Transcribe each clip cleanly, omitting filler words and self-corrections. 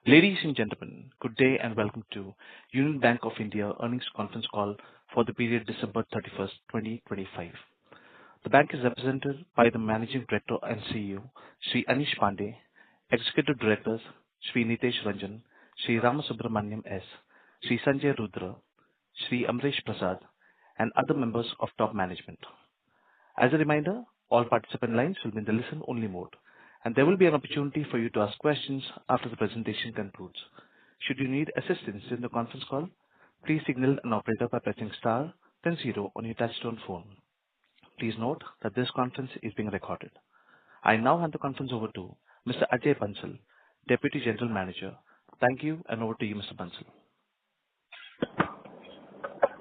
Ladies and gentlemen, good day and welcome to Union Bank of India earnings conference call for the period December 31st, 2025. The bank is represented by the Managing Director and CEO, Shri Anish Pandey, Executive Directors, Shri Nitesh Ranjan, Shri Ramasubramaniam S., Shri Sanjay Rudra, Shri Amresh Prasad, and other members of top management. As a reminder, all participant lines will be in the listen-only mode, and there will be an opportunity for you to ask questions after the presentation concludes. Should you need assistance in the conference call, please signal an operator by pressing star, then 0 on your touchtone phone. Please note that this conference is being recorded. I now hand the conference over to Mr. Ajay Bansal, Deputy General Manager. Thank you, and over to you, Mr. Bansal.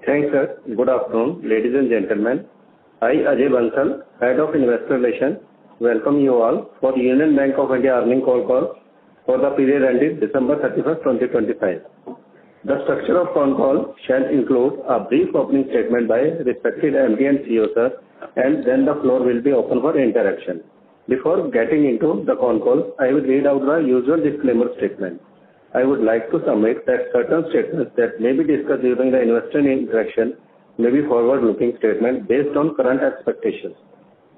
Thanks, sir. Good afternoon, ladies and gentlemen. I, Ajay Bansal, Head of Investor Relations, welcome you all for Union Bank of India earnings call for the period ending December 31st, 2025. The structure of Concall shall include a brief opening statement by respected MD and CEO, sir, and then the floor will be open for interaction. Before getting into the Concall, I will read out the usual disclaimer statement. I would like to submit that certain statements that may be discussed during the investor interaction may be forward-looking statements based on current expectations.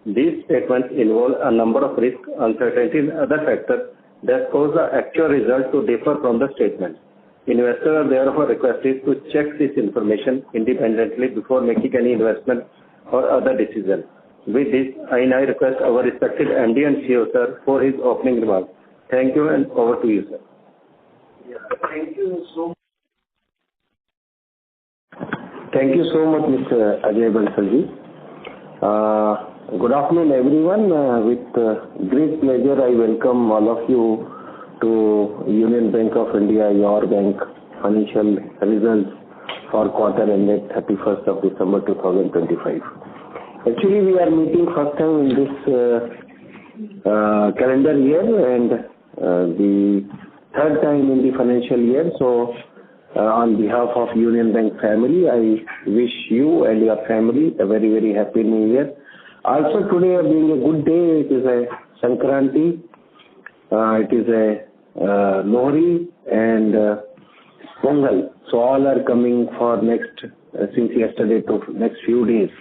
These statements involve a number of risks, uncertainties, and other factors that cause the actual result to differ from the statement. Investors are therefore requested to check this information independently before making any investment or other decision. With this, I now request our respected MD and CEO, sir, for his opening remarks. Thank you, and over to you, sir. Thank you so much, Mr. Ajay Bansalji. Good afternoon, everyone. With great pleasure, I welcome all of you to Union Bank of India, your bank, financial results for quarter ended 31st of December 2025. Actually, we are meeting first time in this calendar year and the third time in the financial year. So, on behalf of Union Bank family, I wish you and your family a very, very happy New Year. Also, today being a good day, it is a Sankranti, it is a Lohri and Pongal. So, all are coming for next, since yesterday to next few days,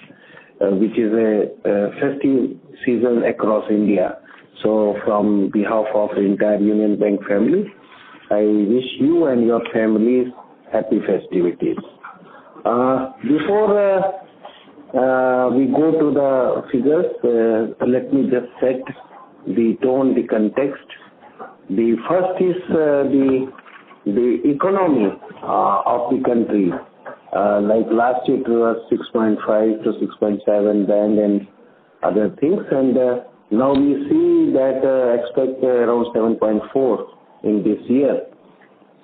which is a festive season across India. So, from behalf of the entire Union Bank family, I wish you and your families happy festivities. Before we go to the figures, let me just set the tone, the context. The first is the economy of the country. Like last year it was 6.5 to 6.7 band and other things, and now we see that expect around 7.4 in this year.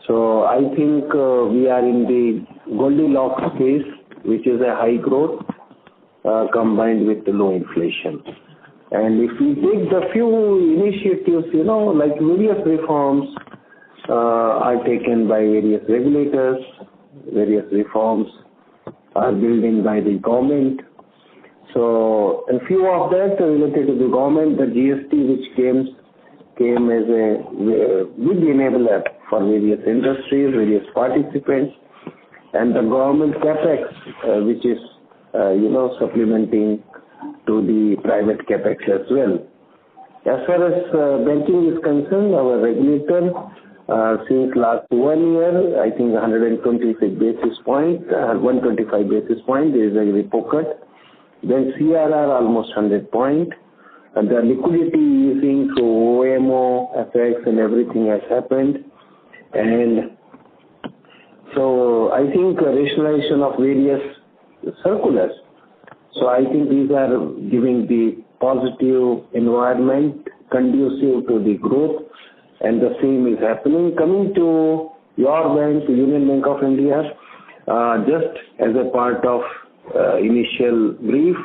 So I think we are in the Goldilocks phase, which is a high growth combined with the low inflation. And if we take the few initiatives, like various reforms are taken by various regulators, various reforms are built in by the government. So a few of that related to the government, the GST which came as a big enabler for various industries, various participants, and the government capex, which is, supplementing to the private capex as well. As far as banking is concerned, our regulator, since last 1 year, I think 125 basis point is a repo cut. Then CRR almost 100 point. And the liquidity easing through OMO, FX and everything has happened. And so I think rationalization of various circulars. So I think these are giving the positive environment conducive to the growth, and the same is happening. Coming to your bank, to Union Bank of India, just as a part of initial brief,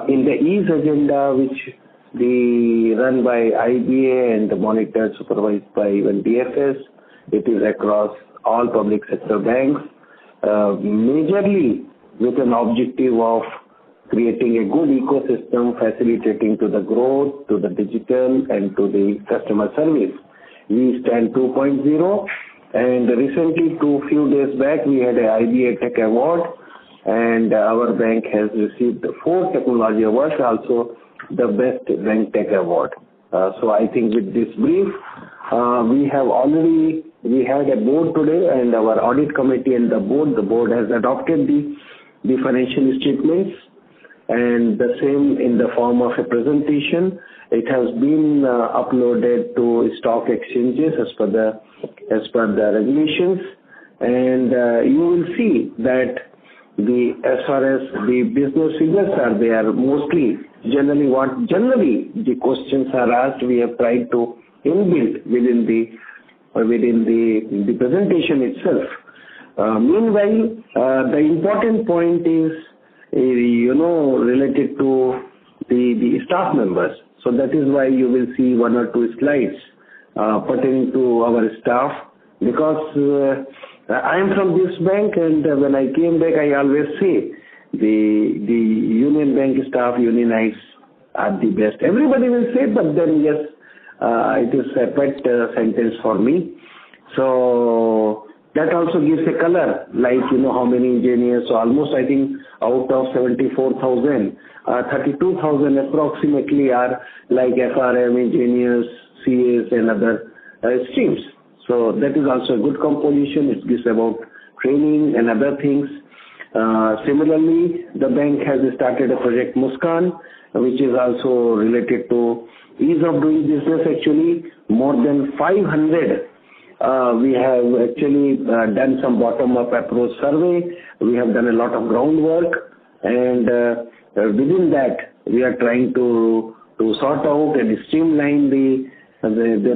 in the EASE agenda, which the run by IBA and monitored, supervised by even DFS, it is across all public sector banks, majorly with an objective of creating a good ecosystem, facilitating to the growth, to the digital, and to the customer service. we stand 2.0. And recently, few days back, we had a IBA Tech Award, and our bank has received 4 technology awards, also the Best Bank Tech Award. So I think with this brief, we had a board today, and our audit committee and the board has adopted the financial statements, and the same in the form of a presentation. It has been uploaded to stock exchanges as per the regulations, and you will see that as far as the business figures are there, mostly generally the questions are asked, we have tried to inbuilt within the presentation itself. Meanwhile, the important point is related to the staff members. So that is why you will see 1 or 2 slides pertaining to our staff, because I am from this bank, and when I came back, I always say the Union Bank staff, unionites are the best. Everybody will say, but then yes, it is a pet sentence for me. So that also gives a color, like how many engineers. So almost, I think, out of 74,000, 32,000 approximately are like FRM engineers, CAs, and other streams. So that is also a good composition. It gives about training and other things. Similarly, the bank has started a project Muskan, which is also related to ease of doing business. Actually, more than 500. We have actually done some bottom-up approach survey. We have done a lot of groundwork, and within that, we are trying to sort out and streamline the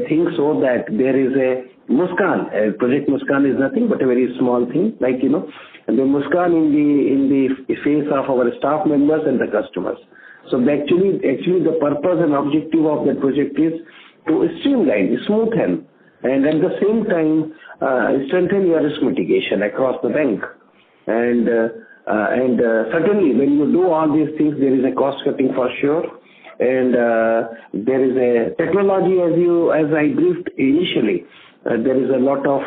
things so that there is a Muskan. Project Muskan is nothing but a very small thing, like the Muskan in the face of our staff members and the customers. So actually the purpose and objective of that project is to streamline, smoothen, and at the same time strengthen your risk mitigation across the bank. And certainly when you do all these things, there is a cost cutting for sure, and there is a technology, as I briefed initially. There is a lot of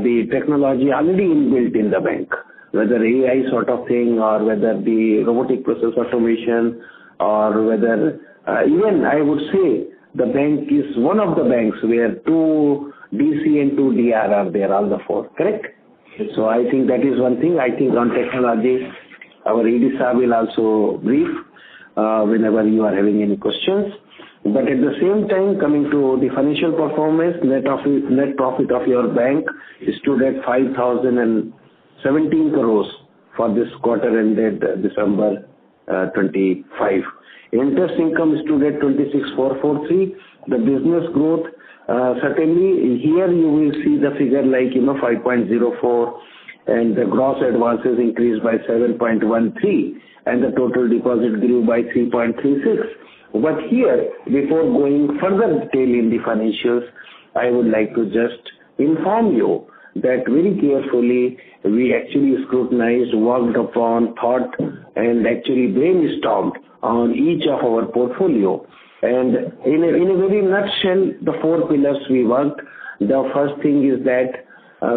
the technology already inbuilt in the bank, whether AI sort of thing, or whether the robotic process automation, or whether even I would say the bank is one of the banks where 2 DC and 2 DR are there, all the 4, correct? So I think that is one thing. I think on technology, our ED will also brief whenever you are having any questions. But at the same time, coming to the financial performance, net profit of your bank stood at 5,017 crores for this quarter ended December 25. Interest income stood at 26,443. The business growth, certainly here you will see the figure like 5.04, and the gross advances increased by 7.13, and the total deposit grew by 3.36. But here, before going further detail in the financials, I would like to just inform you that very carefully we actually scrutinized, worked upon, thought, and actually brainstormed on each of our portfolio. And in a very nutshell, the 4 pillars we worked. The first thing is that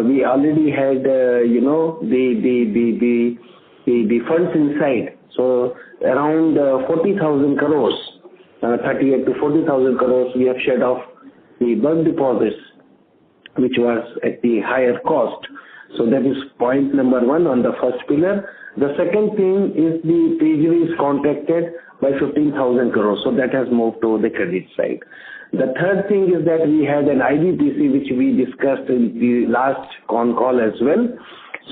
we already had the funds inside. So around 40,000 crores, 38 to 40,000 crores we have shed off the bulk deposits, which was at the higher cost. So that is point number 1 on the first pillar. The second thing is the treasury is contracted by 15,000 crores. So that has moved to the credit side. The third thing is that we had an IBPC, which we discussed in the last Concall as well.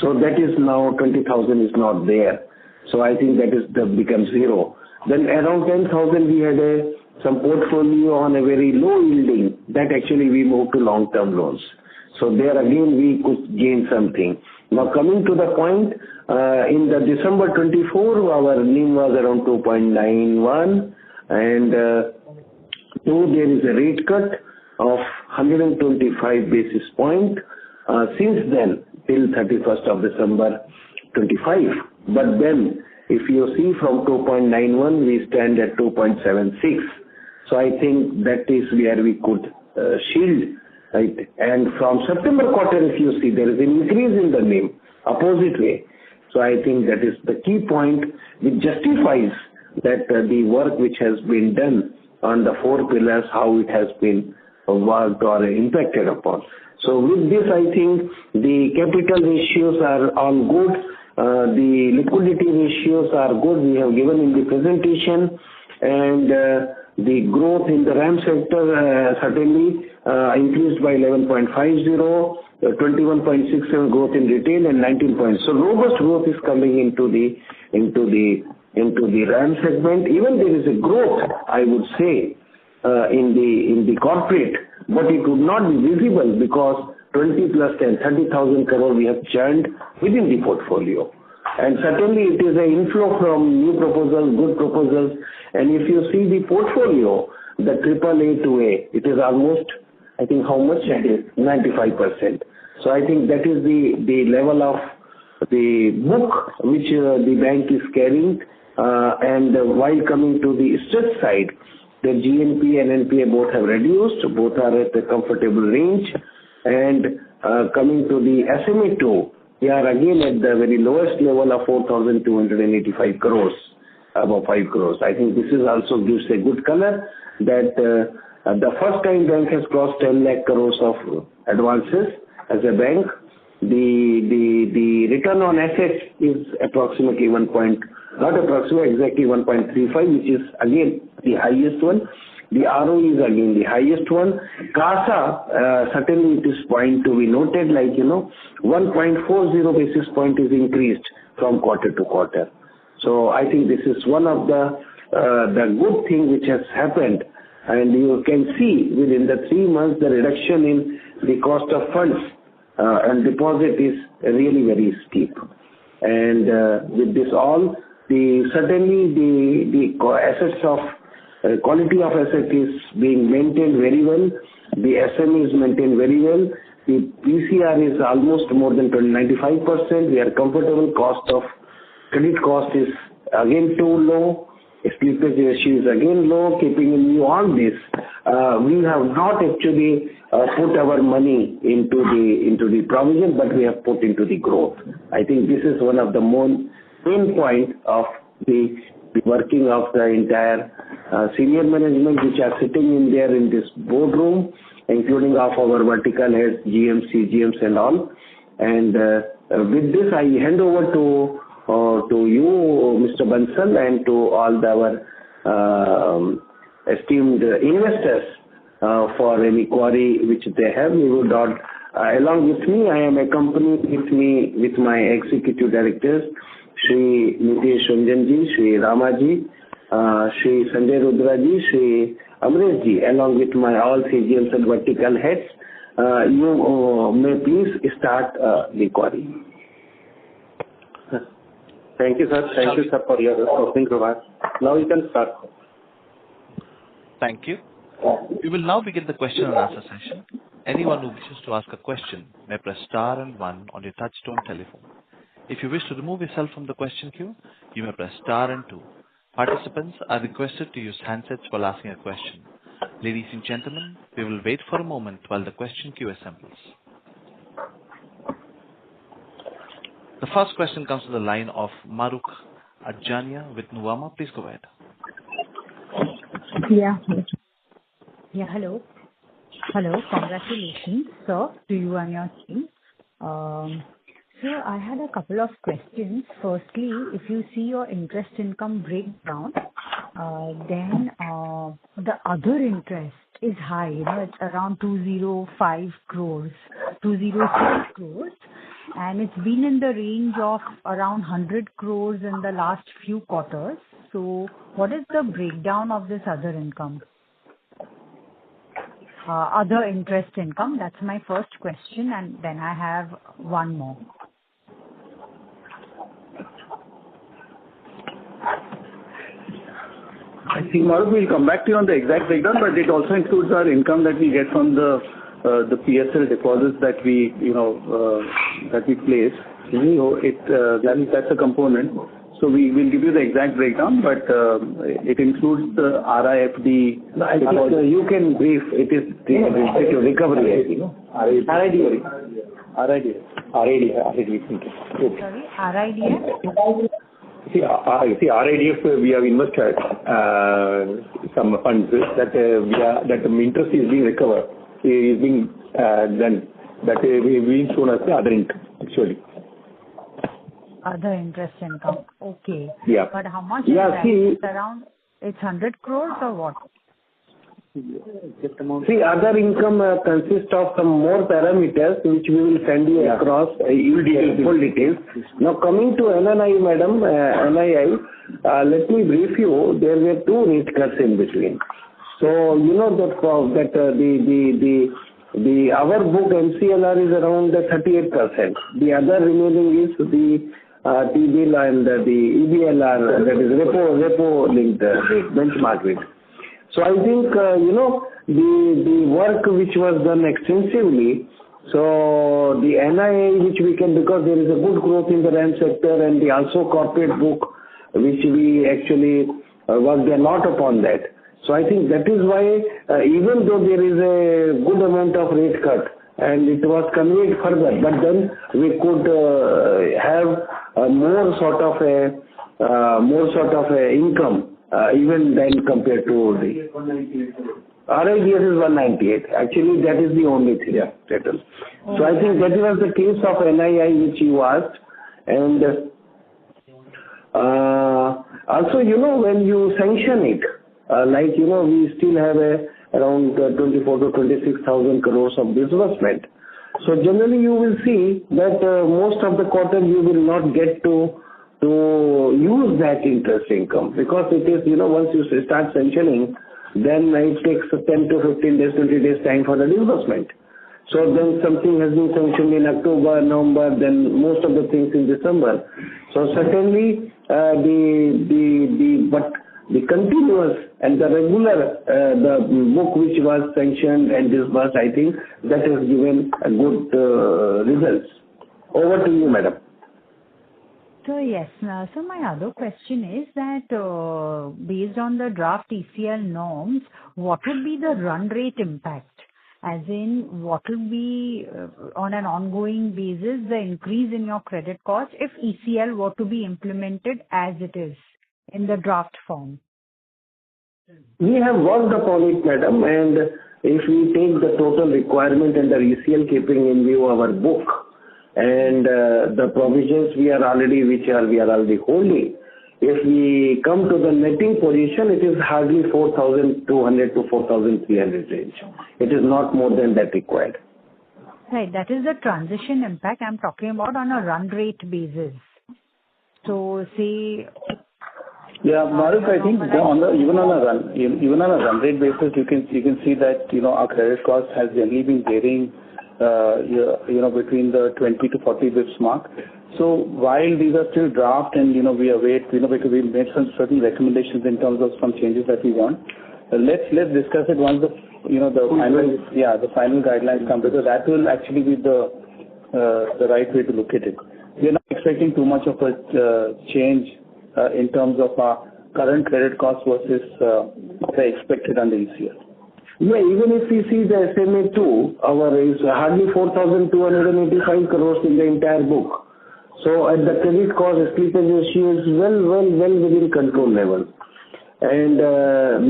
So that is now 20,000 is not there. So I think that becomes 0. Then around 10,000 we had some portfolio on a very low yielding, that actually we moved to long-term loans. So there again we could gain something. Now coming to the point, in the December 24, our NIM was around 2.91, and though there is a rate cut of 125 basis points since then till 31st of December 25. But then if you see from 2.91, we stand at 2.76. So I think that is where we could shield, right? And from September quarter, if you see, there is an increase in the NIM, opposite way. So I think that is the key point which justifies that the work which has been done on the four pillars, how it has been worked or impacted upon. So with this, I think the capital ratios are all good. The liquidity ratios are good. We have given in the presentation, and the growth in the RAM sector certainly increased by 11.50, 21.67 growth in retail, and 19 points. So robust growth is coming into the RAM segment. Even there is a growth, I would say, in the corporate, but it would not be visible because 20 plus 10, 30,000 crore we have churned within the portfolio. And certainly it is an inflow from new proposals, good proposals. And if you see the portfolio, the AAA to A, it is almost, I think how much it is? 95%. So I think that is the level of the book which the bank is carrying. And while coming to the stress side, the GNP and NPA both have reduced, both are at a comfortable range. And coming to the SMA2, we are again at the very lowest level of 4,285 crores, above 5 crores. I think this is also gives a good color that the first time bank has crossed 10 lakh crores of advances as a bank. The return on assets is approximately exactly 1.35, which is again the highest one. The ROE is again the highest one. CASA, certainly it is point to be noted, 1.40 basis point is increased from quarter to quarter. So I think this is one of the good thing which has happened. And you can see within the 3 months, the reduction in the cost of funds and deposit is really very steep. And with this all, certainly the assets of quality of asset is being maintained very well. The SME is maintained very well. The PCR is almost more than 95%. We are comfortable. Credit cost is again too low. Slippage ratio is again low. Keeping in view all this, we have not actually put our money into the provision, but we have put into the growth. I think this is one of the main point of the working of the entire senior management which are sitting in there in this boardroom, including of our vertical heads, GMs and all. And with this, I hand over to you, Mr. Bansal, and to all our esteemed investors for any query which they have. We would not, along with me, I am accompanied with my executive directors, Shri Nitesh Ranjanji, Shri Ramaji, Shri Sanjay Rudraji, Shri Amreshji, along with my all CGMs and vertical heads. You may please start the query. Thank you, sir. Thank you, sir, for your opening remarks. Now you can start. Thank you. We will now begin the question and answer session. Anyone who wishes to ask a question may press star and 1 on your touchtone telephone. If you wish to remove yourself from the question queue, you may press star and 2. Participants are requested to use handsets while asking a question. Ladies and gentlemen, we will wait for a moment while the question queue assembles. The first question comes to the line of Maruk Adjania with Nuvama. Please go ahead. Yeah, hello. Congratulations, sir, to you and your team. Sir, I had a couple of questions. Firstly, if you see your interest income breakdown, then the other interest is high. It's around 206 crores, and it's been in the range of around 100 crores in the last few quarters. So, what is the breakdown of this other income? Other interest income. That's my first question, and then I have one more. I think Maruk will come back to you on the exact breakdown, but it also includes our income that we get from the PSL deposits that we place. That's a component. So we will give you the exact breakdown, but it includes the RIFD. I think you can brief. It is the recovery. RID. Sorry, RIDF? See, RIDF, we have invested some funds that that the interest is being recovered, is being done. That we being shown as the other income, actually. Other interest income. Okay. Yeah. But how much is that? It's around, it's 100 crores or what? See, other income consists of some more parameters which we will send you across full details. Now coming to NNI, madam, NII, let me brief you. There were two rate cuts in between. So you know that our book MCLR is around 38%. The other remaining is the T-bill and the EBLR, that is repo linked benchmark rate. So I think, the work which was done extensively, so the NII which we can, because there is a good growth in the RAM sector and the also corporate book, which we actually worked a lot upon that. So I think that is why, even though there is a good amount of rate cut and it was conveyed further, but then we could have more sort of a income. Even then compared to the RIDF is 198. Actually, that is the only thing. Yeah, settled. So I think that was the case of NII which you asked. And also, when you sanction it, we still have around 24 to 26,000 crores of disbursement. So generally, you will see that most of the quarter you will not get to use that interest income, because it is, once you start sanctioning, then it takes 10 to 15 days, 20 days time for the disbursement. So then something has been sanctioned in October, November, then most of the things in December. So certainly but the continuous and the regular, the book which was sanctioned and disbursed, I think that has given a good results. Over to you, madam. So yes, so my other question is that based on the draft ECL norms, what would be the run rate impact? As in, what will be on an ongoing basis the increase in your credit cost if ECL were to be implemented as it is in the draft form? We have worked upon it, madam, and if we take the total requirement under ECL keeping in view our book, and the provisions we are already holding, if we come to the netting position, it is hardly 4,200 to 4,300 range. It is not more than that required. Right, that is the transition impact I'm talking about on a run rate basis. So say... Yeah, Maruf, I think even on a run rate basis, you can see that our credit cost has generally been varying between the 20 to 40 bits mark. So while these are still draft and we await, because we made some certain recommendations in terms of some changes that we want. Let's discuss it once the final guidelines come, because that will actually be the right way to look at it. We are not expecting too much of a change in terms of our current credit cost versus the expected under ECL. Yeah, even if we see the SMA2, our is hardly 4,285 crores in the entire book. So at the credit cost, slippage ratio is well within control level. And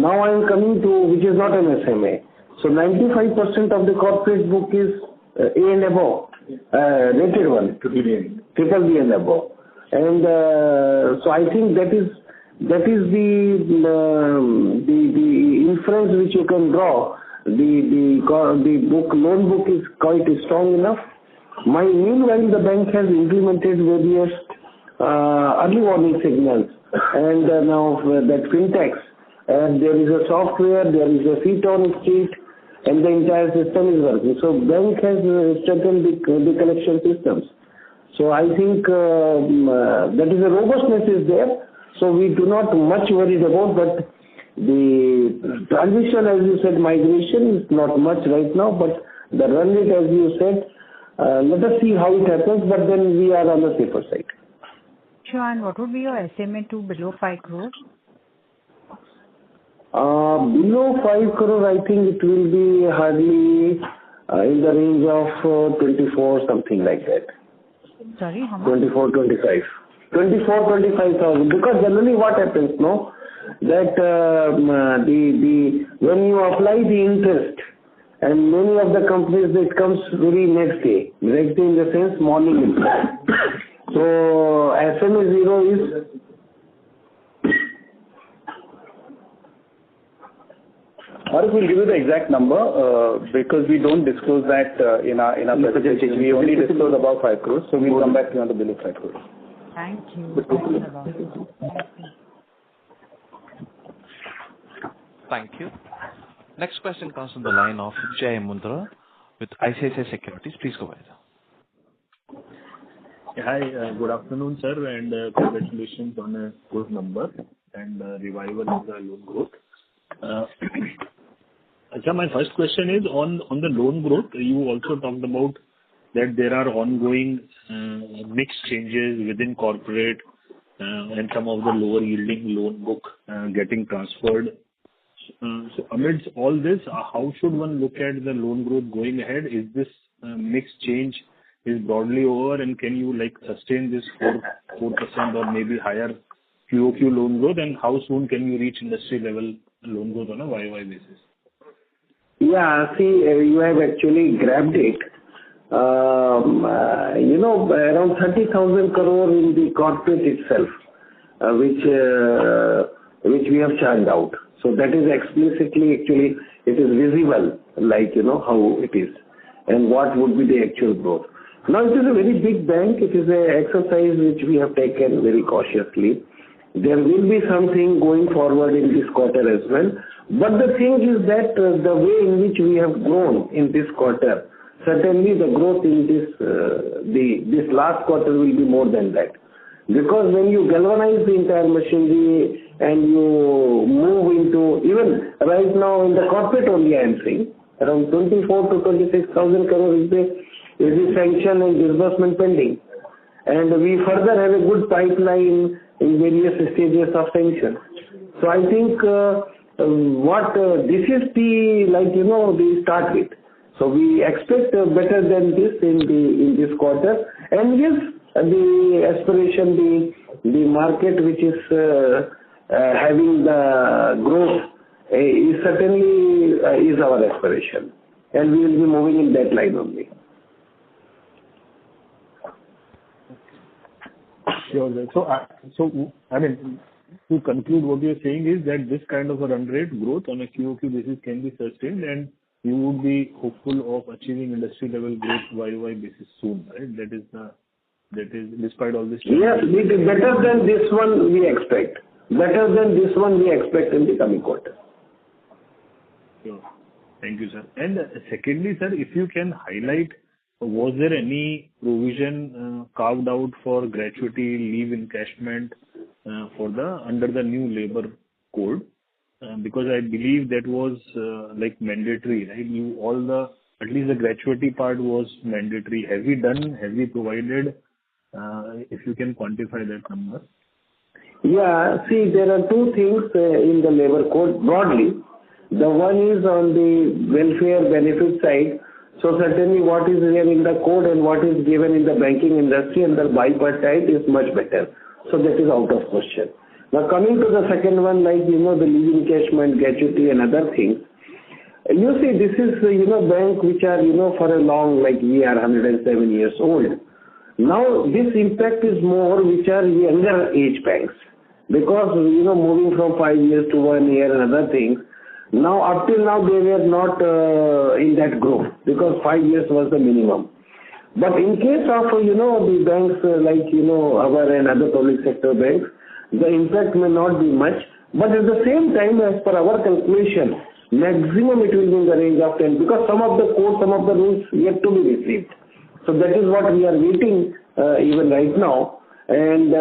now I am coming to, which is not an SMA. So 95% of the corporate book is A and above, rated one. Triple B and above. And so I think that is the inference which you can draw. The loan book is quite strong enough. Meanwhile, the bank has implemented various early warning signals, and now that fintechs, and there is a software, there is a feet on street, and the entire system is working. So bank has strengthened the collection systems. So I think that is a robustness is there. So we do not much worried about, but the transition, as you said, migration is not much right now, but the run rate, as you said, let us see how it happens, but then we are on the safer side. Sure. And what would be your SMA to below 5 crores? Below 5 crore, I think it will be hardly in the range of 24, something like that. Sorry, how much? 24, 25. 24, 25,000. Because generally what happens, no? That when you apply the interest, and many of the companies, it comes very next day. Next day in the sense morning interest. So SMA 0 is... Or we'll give you the exact number because we don't disclose that in our presentation. We only disclose above 5 crores. So we'll come back to you on the below 5 crores. Thank you. Thanks a lot. Thank you. Next question comes from the line of Jay Mundra with ICICI Securities. Please go ahead. Hi, good afternoon, sir, and congratulations on a good number and revival in the loan growth. So my first question is on the loan growth. You also talked about that there are ongoing mix changes within corporate and some of the lower yielding loan book getting transferred. So amidst all this, how should one look at the loan growth going ahead? Is this mix change is broadly over, and can you sustain this 4% or maybe higher QOQ loan growth, and how soon can you reach industry level loan growth on a YOY basis? Yeah, see, you have actually grabbed it. Around 30,000 crore in the corporate itself, which we have churned out. So that is explicitly, actually, it is visible, how it is and what would be the actual growth. Now, it is a very big bank. It is an exercise which we have taken very cautiously. There will be something going forward in this quarter as well. But the thing is that the way in which we have grown in this quarter, certainly the growth in this last quarter will be more than that. Because when you galvanize the entire machinery and you move into, even right now in the corporate only I am saying, around 24 to 26,000 crore is the sanction and disbursement pending. And we further have a good pipeline in various stages of sanction. So I think this is the start with. So we expect better than this in this quarter. And yes, the aspiration, the market which is having the growth is certainly is our aspiration. And we will be moving in that line only. Sure. So I mean, to conclude, what you're saying is that this kind of a run rate growth on a QOQ basis can be sustained, and you would be hopeful of achieving industry level growth YOY basis soon, right? That is despite all this. Yes, better than this one we expect. Better than this one we expect in the coming quarter. Sure. Thank you, sir. And secondly, sir, if you can highlight, was there any provision carved out for gratuity, leave encashment under the new labor code? Because I believe that was mandatory, right? At least the gratuity part was mandatory. Have we provided? If you can quantify that number. Yeah, see, there are two things in the labor code broadly. The one is on the welfare benefit side. So certainly what is there in the code and what is given in the banking industry and the bipartite is much better. So that is out of question. Now coming to the second one, the leave encashment, gratuity and other things. You see, this is, bank which are, for a long, we are 107 years old. Now this impact is more which are younger age banks. Because, moving from 5 years to 1 year and other things, now up till now they were not in that group because 5 years was the minimum. But in case of, the banks our and other public sector banks, the impact may not be much. But at the same time, as per our calculation, maximum it will be in the range of 10 because some of the codes, some of the rules yet to be received. So that is what we are waiting even right now. And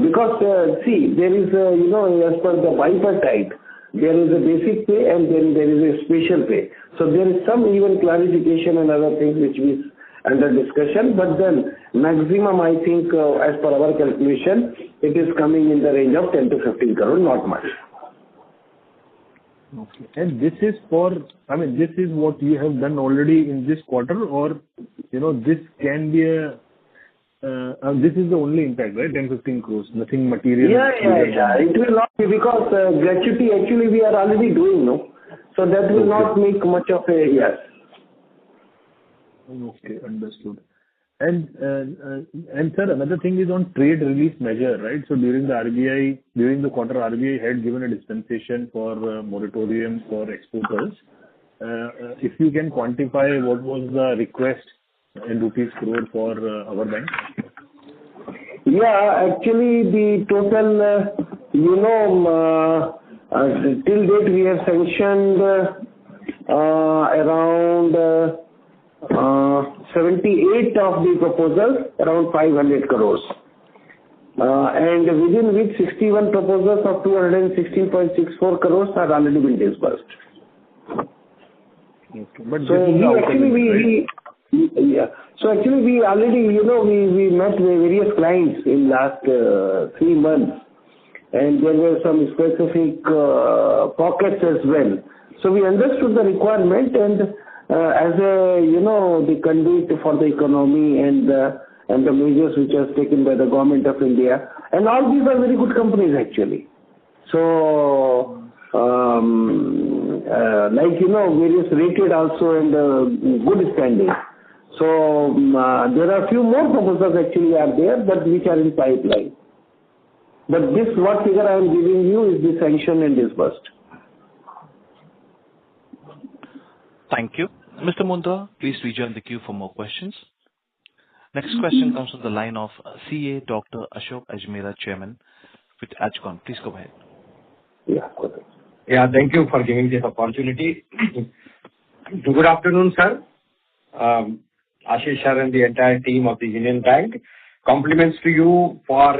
because, see, there is, as per the bipartite, there is a basic pay and then there is a special pay. So there is some even clarification and other things which under discussion, but then maximum, I think, as per our calculation, it is coming in the range of 10 to 15 crore, not much. Okay. And this is for, I mean, this is what you have done already in this quarter, or, this can be this is the only impact, right? 10-15 crores, nothing material. Yeah. It will not be, because gratuity actually we are already doing, no? So that will not make much of a yes. Okay, understood. And sir, another thing is on trade relief measure, right? So during the quarter, RBI had given a dispensation for moratorium for exporters. If you can quantify what was the request in rupees crore for our bank? Yeah, actually the total, till date we have sanctioned around 78 of the proposals, around 500 crores. And within which 61 proposals of 216.64 crores are already been disbursed. Okay. But so actually we already, we met with various clients in last 3 months, and there were some specific pockets as well. So we understood the requirement, and as a, the conduit for the economy and the measures which are taken by the government of India, and all these are very good companies actually. So various rated also and good standing. So there are few more proposals actually are there, but which are in pipeline. But this what figure I am giving you is the sanction and disbursed. Thank you. Mr. Mundra, please rejoin the queue for more questions. Next question comes from the line of CA Dr. Ashok Ajmera, Chairman with Ajcon. Please go ahead. Yeah, thank you for giving this opportunity. Good afternoon, sir. Ashish sir and the entire team of the Union Bank. Compliments to you for,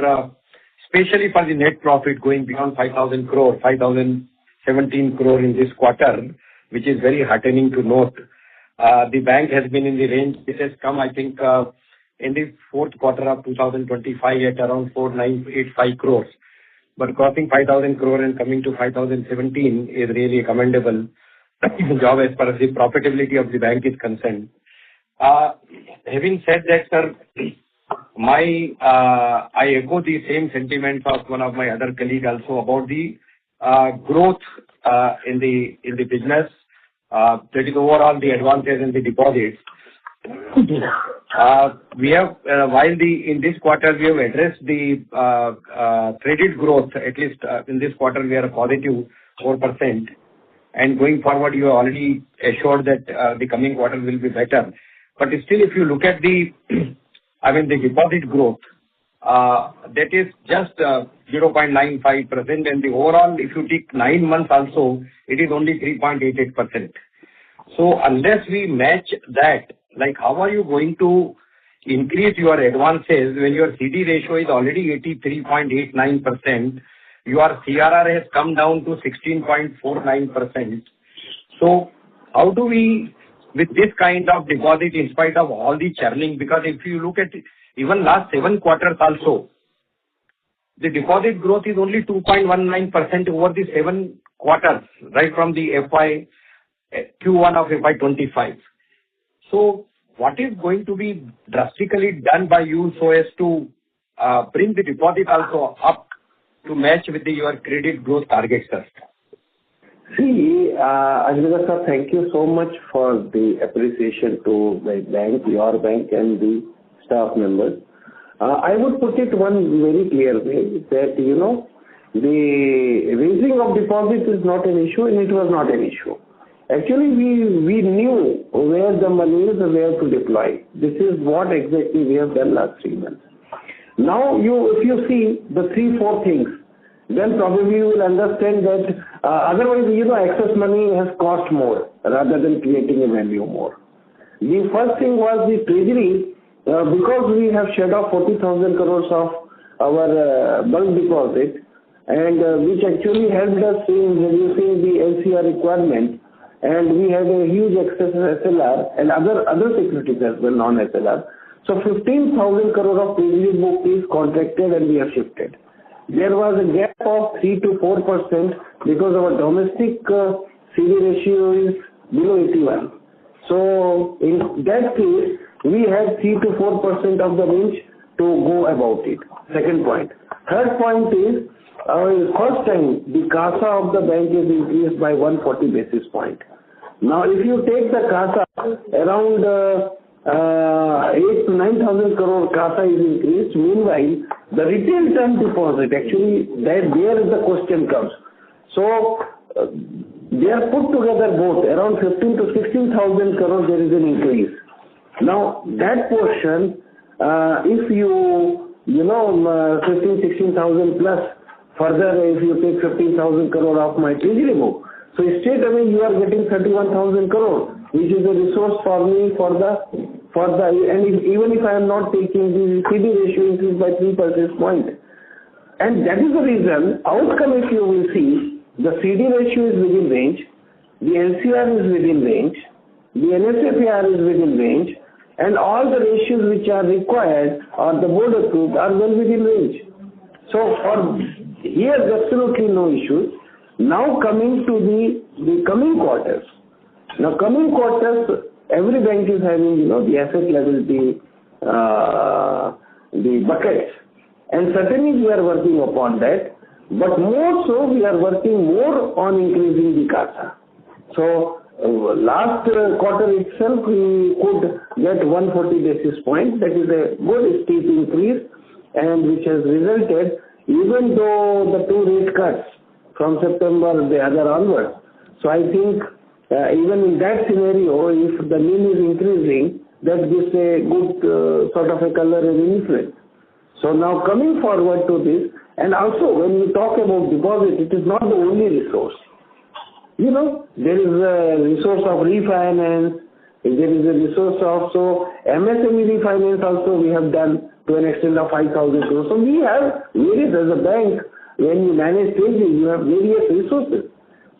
especially for the net profit going beyond 5,000 crore, 5,017 crore in this quarter, which is very heartening to note. The bank has been in the range. It has come, I think, in the fourth quarter of 2025 at around 4,985 crores. But crossing 5,000 crore and coming to 5,017 is really a commendable job as far as the profitability of the bank is concerned. Having said that, sir, I echo the same sentiments of one of my other colleagues also about the growth in the business. That is overall the advances in the deposits. We have, in this quarter we have addressed the credit growth, at least in this quarter we are a positive 4%. And going forward, you are already assured that the coming quarter will be better. But still, if you look at the deposit growth, that is just 0.95%, and the overall, if you take 9 months also, it is only 3.88%. So unless we match that, like how are you going to increase your advances when your CD ratio is already 83.89%, your CRR has come down to 16.49%. So how do we, with this kind of deposit in spite of all the churning, because if you look at even last 7 quarters also, the deposit growth is only 2.19% over the 7 quarters, right from the Q1 of FY25. So what is going to be drastically done by you so as to bring the deposit also up to match with your credit growth targets, sir? See, Ajmera sir, thank you so much for the appreciation to the bank, your bank and the staff members. I would put it one very clear way that, the raising of deposits is not an issue and it was not an issue. Actually, we knew where the money is and where to deploy. This is what exactly we have done last 3 months. Now, if you see the 3-4 things, then probably you will understand that otherwise, excess money has cost more rather than creating a value more. The first thing was the treasury, because we have shed off 40,000 crores of our bulk deposit, and which actually helped us in reducing the LCR requirement. and we had a huge excess of SLR and other securities as well, non-SLR. So 15,000 crore of treasury book is contracted and we have shifted. There was a gap of 3 to 4% because our domestic CD ratio is below 81. So in that case, we had 3 to 4% of the range to go about it. Second point. Third point is, first time the CASA of the bank is increased by 140 basis point. Now if you take the CASA, around 8 to 9,000 crore CASA is increased. Meanwhile, the retail term deposit, actually there the question comes. So they are put together both, around 15 to 16,000 crore there is an increase. Now that portion, if you 15, 16,000 plus, further if you take 15,000 crore of my treasury book, so straight away you are getting 31,000 crore, which is a resource for me and even if I am not taking the CD ratio increase by 3 percentage point. And that is the reason, outcome if you will see, the CD ratio is within range, the LCR is within range, the NSFR is within range, and all the ratios which are required or the board approved are well within range. So for here absolutely no issues. Now coming to the coming quarters. Now coming quarters, every bank is having the asset level, the buckets, and certainly we are working upon that. But more so, we are working more on increasing the CASA. So last quarter itself, we could get 140 basis points. That is a good steep increase, and which has resulted, even though the 2 rate cuts from September the other onwards. So I think even in that scenario, if the NIM is increasing, that gives a good sort of a color and influence. So now coming forward to this, and also when we talk about deposit, it is not the only resource. There is a resource of refinance, there is a resource of, so MSME refinance also we have done to an extent of 5,000 crores. So we have various, as a bank, when you manage treasury, you have various resources.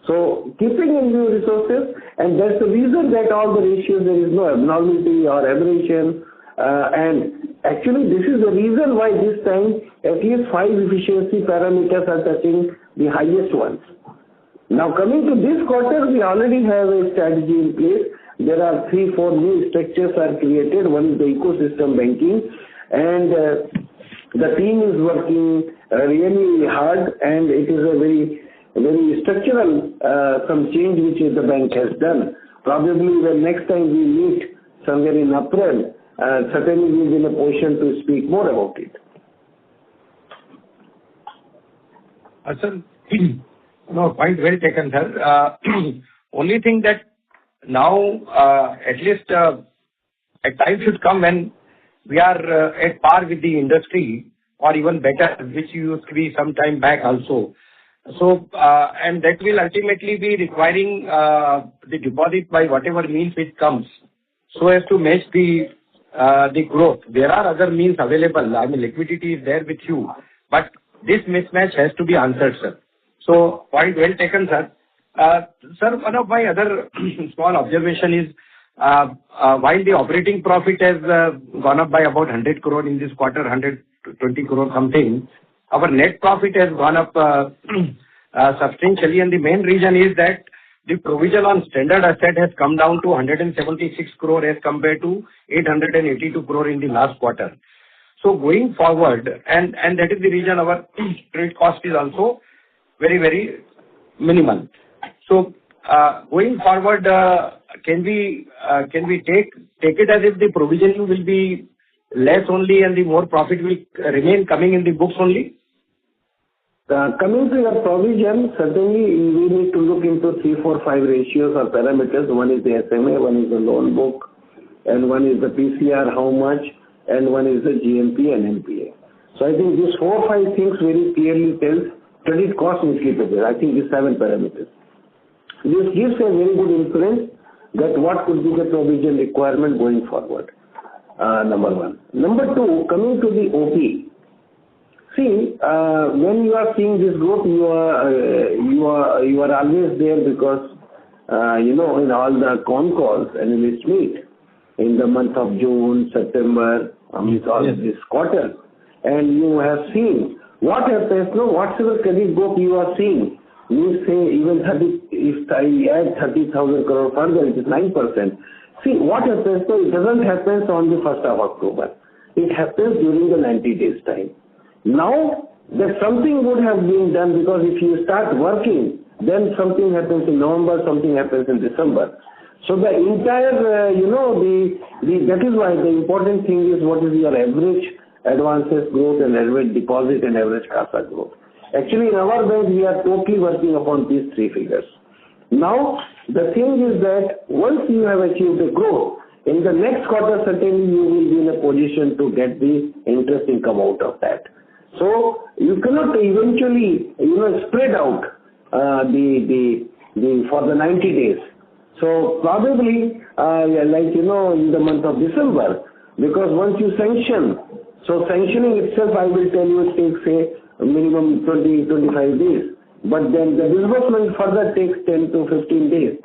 So keeping in view resources, and that's the reason that all the ratios, there is no abnormality or aberration, and actually this is the reason why this time at least 5 efficiency parameters are touching the highest ones. Now coming to this quarter, we already have a strategy in place. There are 3-4 new structures are created. One is the ecosystem banking, and the team is working really hard, and it is a very structural some change which the bank has done. Probably the next time we meet somewhere in April, certainly we will be in a position to speak more about it. Sir, no, point well taken, sir. Only thing that now at least a time should come when we are at par with the industry or even better, which used to be some time back also. So, and that will ultimately be requiring the deposit by whatever means it comes, so as to match the growth. There are other means available. I mean, liquidity is there with you, but this mismatch has to be answered, sir. So, point well taken, sir. Sir, one of my other small observation is, while the operating profit has gone up by about 100 crore in this quarter, 120 crore something, our net profit has gone up substantially, and the main reason is that the provision on standard asset has come down to 176 crore as compared to 882 crore in the last quarter. So going forward, and that is the reason our credit cost is also very, very minimal. So going forward, can we take it as if the provisioning will be less only and the more profit will remain coming in the books only? Coming to your provision, certainly we need to look into 3, 4, 5 ratios or parameters. One is the SMA, one is the loan book, and one is the PCR, how much, and one is the GNP and NPA. So I think these 4, 5 things very clearly tells credit cost and slippages. I think these 7 parameters. This gives a very good inference that what could be the provision requirement going forward. Number 1. Number 2, coming to the OP. See, when you are seeing this growth, you are always there because in all the Concalls, analyst meet in the month of June, September, this quarter. And you have seen what happens, whatever credit book you are seeing, you say even if I add 30,000 crore further, it is 9%. See, what happens, it doesn't happen on the 1st of October. It happens during the 90 days time. Now, that something would have been done, because if you start working, then something happens in November, something happens in December. So the entire, that is why the important thing is what is your average advances growth and average deposit and average CASA growth. Actually, in our bank, we are totally working upon these three figures. Now, the thing is that once you have achieved the growth, in the next quarter, certainly you will be in a position to get the interest income out of that. So you cannot eventually, spread out for the 90 days. So probably, in the month of December, because once you sanction, so sanctioning itself, I will tell you, it takes a minimum 20-25 days. But then the disbursement further takes 10 to 15 days.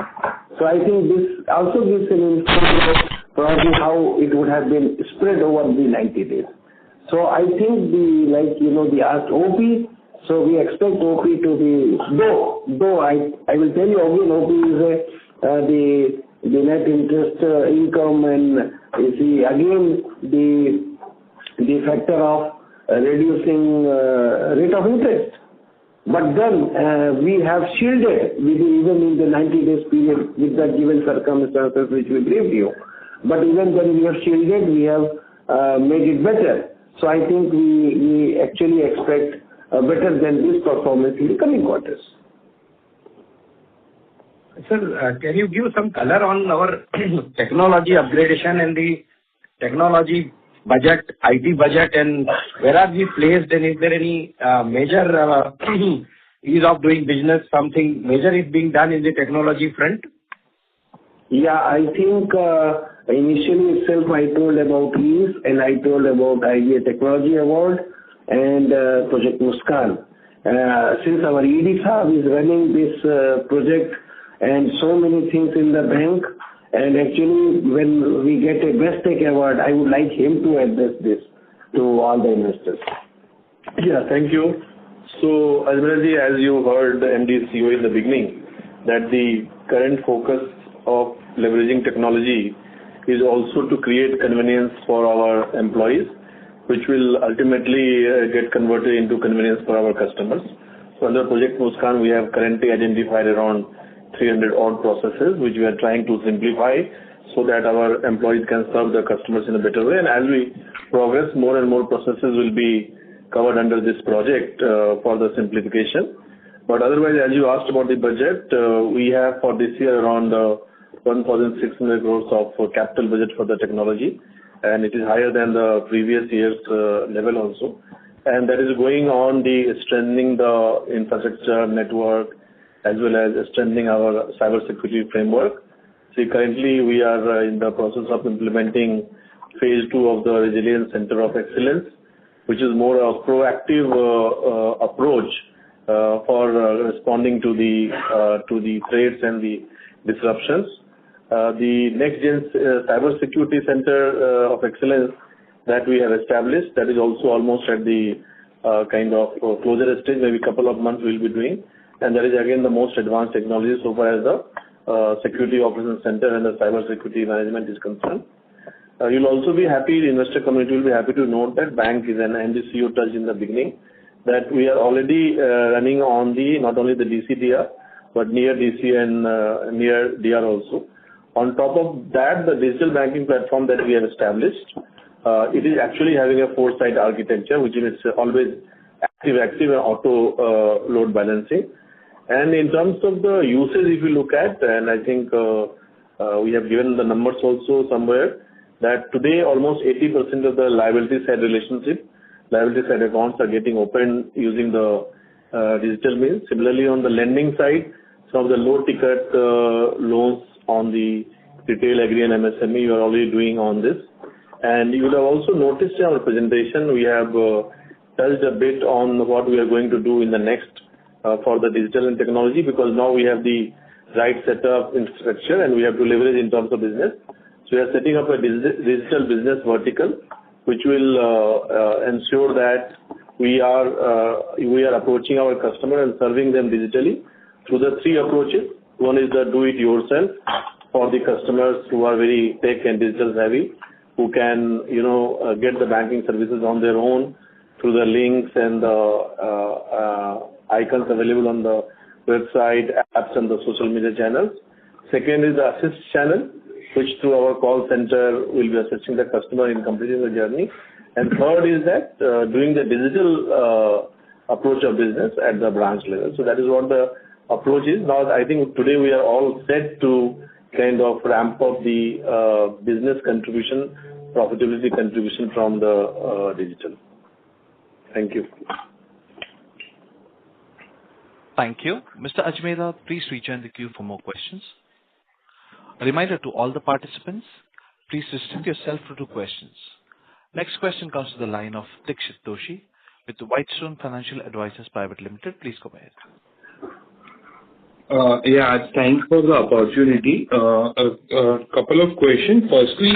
So I think this also gives an information of probably how it would have been spread over the 90 days. So I think the asked OP, so we expect OP to be, though I will tell you again, OP is the net interest income, and you see again the factor of reducing rate of interest. But then we have shielded even in the 90 days period with the given circumstances which we briefed you. But even then we have shielded, we have made it better. So I think we actually expect better than this performance in the coming quarters. Sir, can you give some color on our technology upgradation and the technology budget, IT budget, and where are we placed, and is there any major ease of doing business, something major is being done in the technology front? Yeah, I think initially itself I told about ease, and I told about IBA Technology Award and Project Muskan. Since our ED Saab is running this project and so many things in the bank, and actually when we get a Best Tech Award, I would like him to address this to all the investors. Yeah, thank you. So, Ajmerji, as you heard the MD CEO in the beginning, that the current focus of leveraging technology is also to create convenience for our employees, which will ultimately get converted into convenience for our customers. So under Project Muskan, we have currently identified around 300 odd processes, which we are trying to simplify so that our employees can serve the customers in a better way. And as we progress, more and more processes will be covered under this project for the simplification. But otherwise, as you asked about the budget, we have for this year around 1,600 crores of capital budget for the technology, and it is higher than the previous year's level also. And that is going on the strengthening the infrastructure network as well as strengthening our cybersecurity framework. See, currently we are in the process of implementing phase 2 of the Resilience Center of Excellence, which is more a proactive approach for responding to the threats and the disruptions. The next gen cybersecurity center of excellence that we have established, that is also almost at the kind of closure stage, maybe a couple of months we'll be doing. And that is again the most advanced technology so far as the Security Operations Center and the cyber security management is concerned. You'll also be happy, the investor community will be happy to note that bank is, and the CEO touched in the beginning, that we are already running on the not only the DC-DR, but near DC and near DR also. On top of that, the digital banking platform that we have established, it is actually having a four-side architecture, which is always active and auto load balancing. And in terms of the usage, if you look at, and I think we have given the numbers also somewhere, that today almost 80% of the liability side accounts are getting opened using the digital means. Similarly, on the lending side, some of the low ticket loans on the retail, agri and MSME, you are already doing on this. And you would have also noticed in our presentation, we have touched a bit on what we are going to do in the next for the digital and technology, because now we have the right setup, infrastructure, and we have to leverage in terms of business. So we are setting up a digital business vertical, which will ensure that we are approaching our customer and serving them digitally through the three approaches. One is the do-it-yourself for the customers who are very tech and digital savvy, who can, get the banking services on their own through the links and the icons available on the website, apps, and the social media channels. Second is the assist channel, which through our call center will be assisting the customer in completing the journey. And third is that doing the digital approach of business at the branch level. So that is what the approach is. Now, I think today we are all set to kind of ramp up the business contribution, profitability contribution from the digital. Thank you. Thank you. Mr. Ajmera, please rejoin the queue for more questions. A reminder to all the participants, please restrict yourself to 2 questions. Next question comes to the line of Dixit Doshi with Whitestone Financial Advisors Private Limited. Please go ahead. Thanks for the opportunity. A couple of questions. Firstly,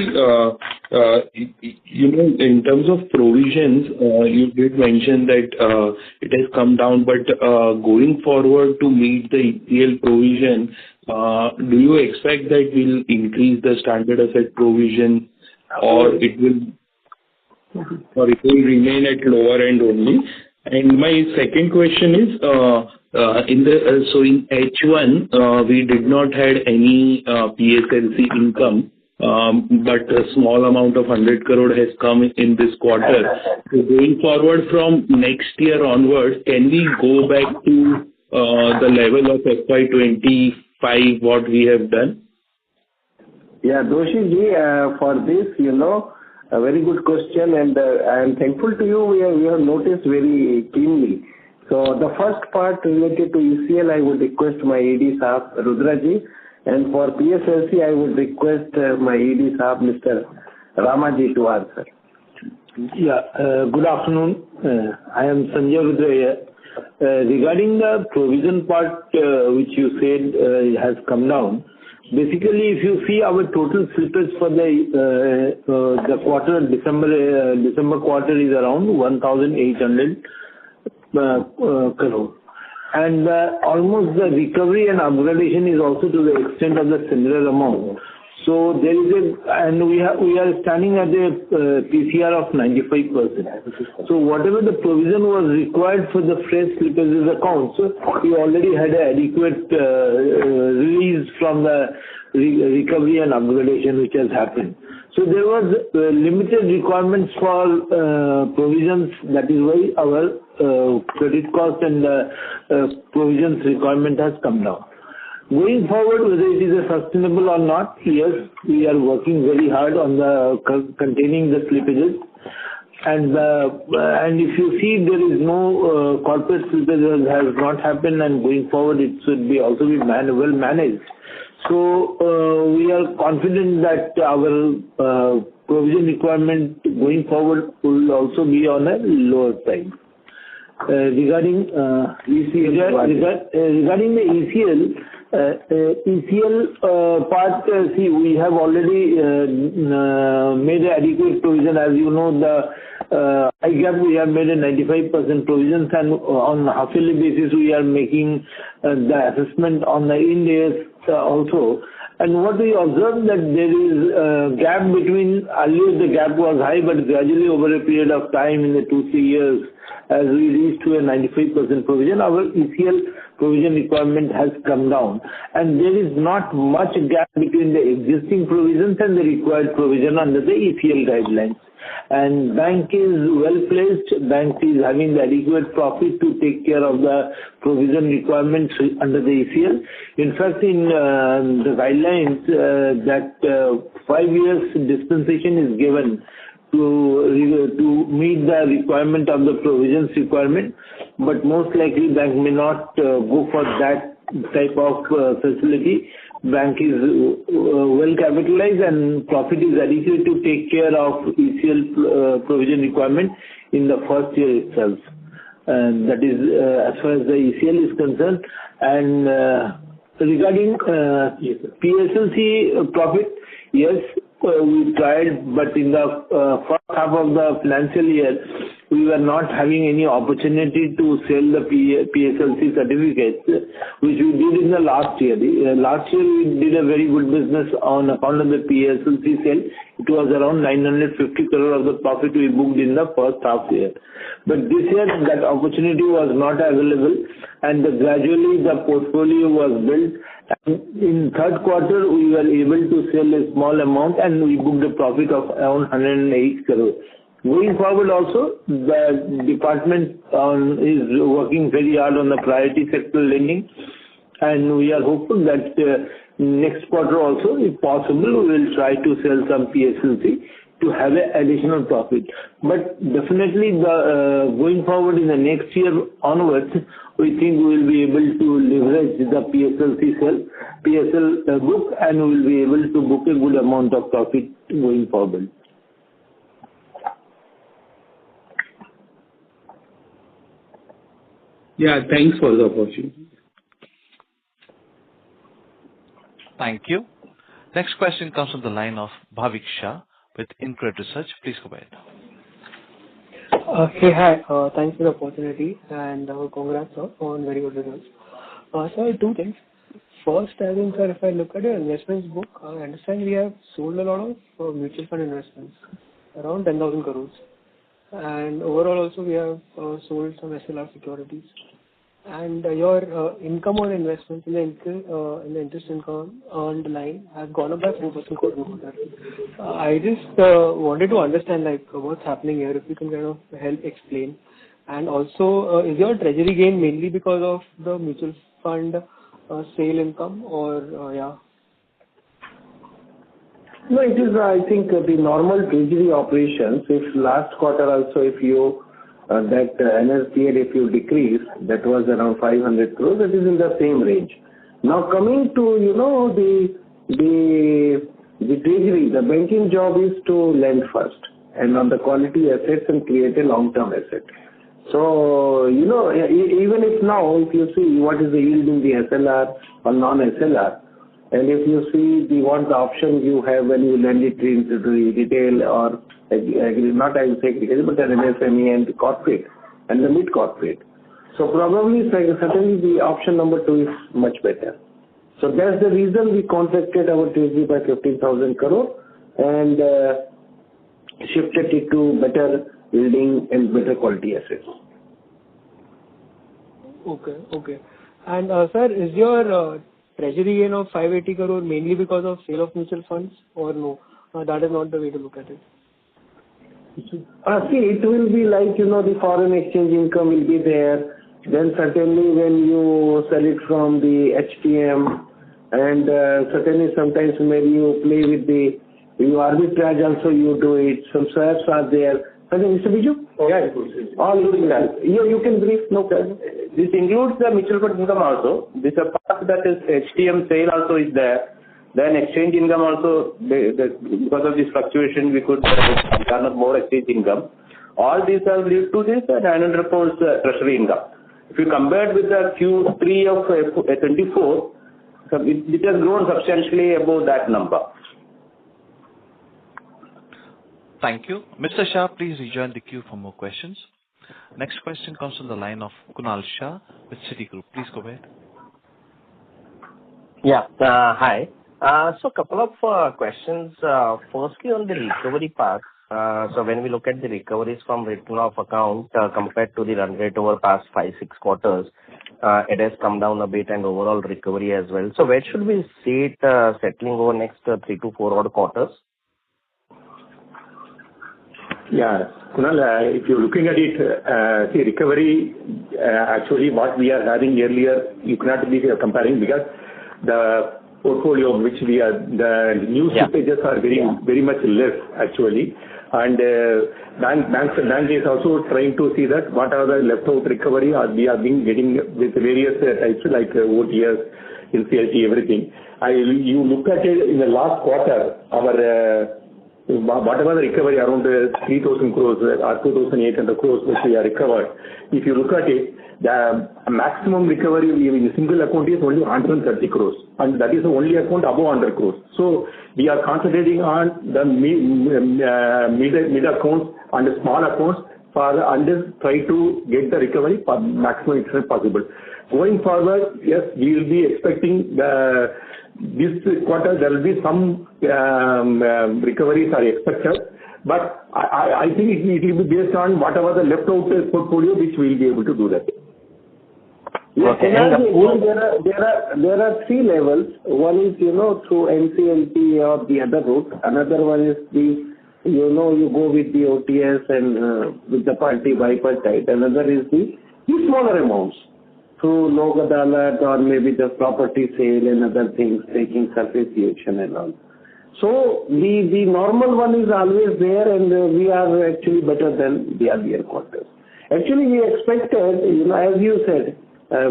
in terms of provisions, you did mention that it has come down, but going forward to meet the ECL provision, do you expect that we'll increase the standard asset provision, or it will remain at lower end only? And my second question is, in H1, we did not had any PSLC income, but a small amount of 100 crore has come in this quarter. So going forward from next year onwards, can we go back to the level of FY25 what we have done? Yeah, Doshi ji, for this, a very good question, and I am thankful to you. We have noticed very keenly. So the first part related to ECL, I would request my ED Saab Rudraji, and for PSLC, I would request my ED Saab Mr. Ramaji to answer. Good afternoon. I am Sanjay Rudra. Regarding the provision part, which you said has come down, basically, if you see our total slippage for the quarter, December quarter is around 1,800 crore. And almost the recovery and upgradation is also to the extent of the similar amount. So there is we are standing at a PCR of 95%. So whatever the provision was required for the fresh slippages accounts, we already had an adequate release from the recovery and upgradation which has happened. So there was limited requirements for provisions. That is why our credit cost and provisions requirement has come down. Going forward, whether it is sustainable or not, yes, we are working very hard on the containing the slippages. And if you see, there is no corporate slippage has not happened, and going forward, it should be also be well managed. So we are confident that our provision requirement going forward will also be on a lower side. Regarding the ECL part, we have already made an adequate provision. As you know, the IGAP, we have made a 95% provisions, and on a half-yearly basis, we are making the assessment on the Ind AS also. And what we observed that there is a gap between, earlier the gap was high, but gradually over a period of time in the 2-3 years, as we reach to a 95% provision, our ECL provision requirement has come down. And there is not much gap between the existing provisions and the required provision under the ECL guidelines. And bank is well placed. Bank is having the adequate profit to take care of the provision requirements under the ECL. In fact, in the guidelines, that 5 years dispensation is given to meet the requirement of the provisions requirement, but most likely bank may not go for that type of facility. Bank is well capitalized and profit is adequate to take care of ECL provision requirement in the first year itself. And that is as far as the ECL is concerned. And regarding PSLC profit, yes, we tried, but in the first half of the financial year, we were not having any opportunity to sell the PSLC certificates, which we did in the last year. Last year, we did a very good business on account of the PSLC sale. It was around 950 crore of the profit we booked in the first half year. But this year, that opportunity was not available, and gradually the portfolio was built. And in third quarter, we were able to sell a small amount, and we booked a profit of around 108 crore. Going forward also, the department is working very hard on the priority sector lending, and we are hopeful that next quarter also, if possible, we will try to sell some PSLC to have an additional profit. But definitely, going forward in the next year onwards, we think we will be able to leverage the PSL book, and we will be able to book a good amount of profit going forward. Yeah, thanks for the opportunity. Thank you. Next question comes from the line of Bhavik Shah with InCred Research. Please go ahead. Hey, hi. Thanks for the opportunity and congrats on very good results. So, two things. First, I think, sir, if I look at your investments book, I understand we have sold a lot of mutual fund investments, around 10,000 crores. And overall also we have sold some SLR securities. And your income on investments in the interest income earned line has gone up by 4% quarter-over-quarter. I just wanted to understand like what's happening here, if you can kind of help explain. And also, is your treasury gain mainly because of the mutual fund sale income or yeah? No, it is, I think, the normal treasury operations. If last quarter also, if you, that NSDL, if you decrease, that was around 500 crores, that is in the same range. Now coming to, the treasury, the banking job is to lend first and on the quality assets and create a long-term asset. So, even if now, if you see what is the yield in the SLR or non-SLR, and if you see what the options you have when you lend it into the retail or not I will say retail, but an MSME and corporate and the mid-corporate. So probably, certainly the option number 2 is much better. So that's the reason we contracted our treasury by 15,000 crore and shifted it to better yielding and better quality assets. Okay. And sir, is your treasury gain of 580 crore mainly because of sale of mutual funds or no? That is not the way to look at it. See, it will be like, the foreign exchange income will be there. Then certainly when you sell it from the HTM and certainly sometimes maybe you play with you arbitrage also you do it. Some swaps are there. Mr. Biju? Yeah, all including that. Yeah, you can brief, no problem. This includes the mutual fund income also. This a part that is HTM sale also is there. Then exchange income also, because of this fluctuation, we could turn up more exchange income. All these are lead to this 900 crores treasury income. If you compare with the Q3 of 24, it has grown substantially above that number. Thank you. Mr. Shah, please rejoin the queue for more questions. Next question comes from the line of Kunal Shah with Citigroup. Please go ahead. Yeah, hi. So a couple of questions. Firstly, on the recovery part. So when we look at the recoveries from written off account compared to the run rate over past 5-6 quarters, it has come down a bit and overall recovery as well. So where should we see it settling over next 3 to 4 odd quarters? Yeah, Kunal, if you're looking at it, see recovery, actually what we are having earlier, you cannot be comparing because the portfolio which we are, the new slippages are very much less actually. And bank is also trying to see that what are the left out recovery or we are getting with various types like OTS, NCLT, everything. You look at it in the last quarter, our whatever the recovery around 3,000 crores or 2,800 crores which we are recovered. If you look at it, the maximum recovery in a single account is only 130 crores, and that is the only account above 100 crores. So we are concentrating on the mid accounts and the small accounts and try to get the recovery for maximum extent possible. Going forward, yes, we will be expecting this quarter there will be some recoveries are expected, but I think it will be based on whatever the left out portfolio, which we will be able to do that. Yes, okay. There are three levels. One is, through NCLT or the other route. Another one is you go with the OTS and with the party bipartite. Another is the smaller amounts through Lok Adalat or maybe the property sale and other things, taking surfactation and all. So the normal one is always there, and we are actually better than the earlier quarters. Actually, we expected, as you said,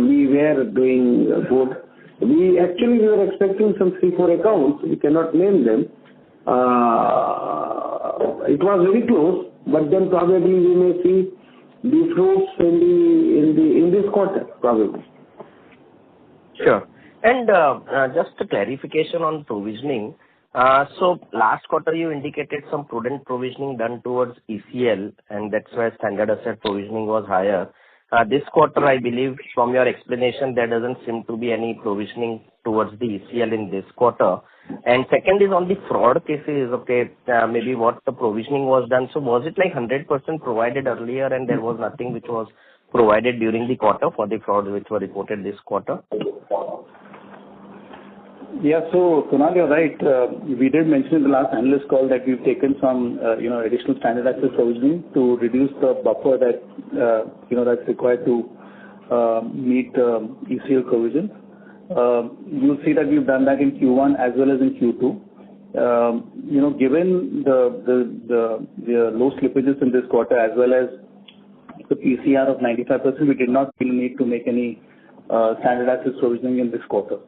we were doing good. We were expecting some 3-4 accounts. We cannot name them. It was very close, but then probably we may see the fruits in this quarter, probably. Sure. And just a clarification on provisioning. So last quarter you indicated some prudent provisioning done towards ECL, and that's why standard asset provisioning was higher. This quarter, I believe, from your explanation, there doesn't seem to be any provisioning towards the ECL in this quarter. And second is on the fraud cases, okay, maybe what the provisioning was done. So was it like 100% provided earlier and there was nothing which was provided during the quarter for the frauds which were reported this quarter? Yeah, so Kunal, you're right. We did mention in the last analyst call that we've taken some, additional standard asset provisioning to reduce the buffer that, that's required to meet ECL provision. You'll see that we've done that in Q1 as well as in Q2. Given the low slippages in this quarter as well as the PCR of 95%, we did not feel need to make any standard assets provisioning in this quarter.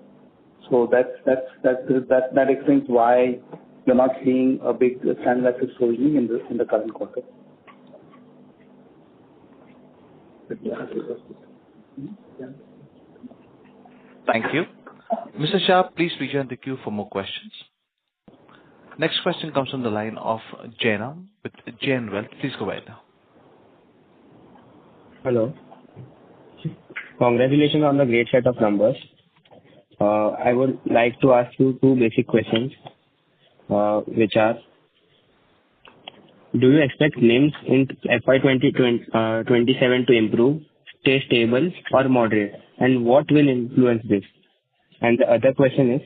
So that explains why you're not seeing a big standard assets provisioning in the current quarter. Thank you. Mr. Shah, please rejoin the queue for more questions. Next question comes from the line of Jaina with Jain Wealth. Please go ahead. Hello. Congratulations on the great set of numbers. I would like to ask you two basic questions, which are, do you expect NIMs in FY27 to improve, stay stable or moderate, and what will influence this? And the other question is,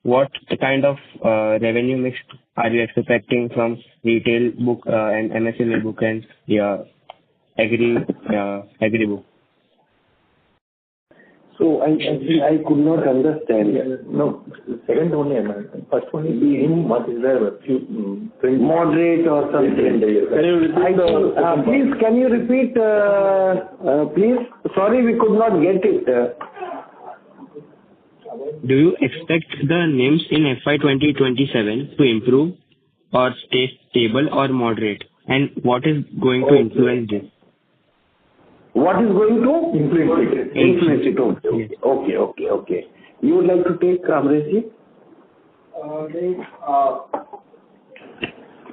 what kind of revenue mix are you expecting from retail book and MSME book and agri book? So I could not understand. No, second only. First one is what is there? Moderate or something. Can you repeat? Please. Sorry, we could not get it. Do you expect the NIMs in FY2027 to improve or stay stable or moderate? And what is going to influence this? What is going to influence it? Okay. You would like to take Amreshji?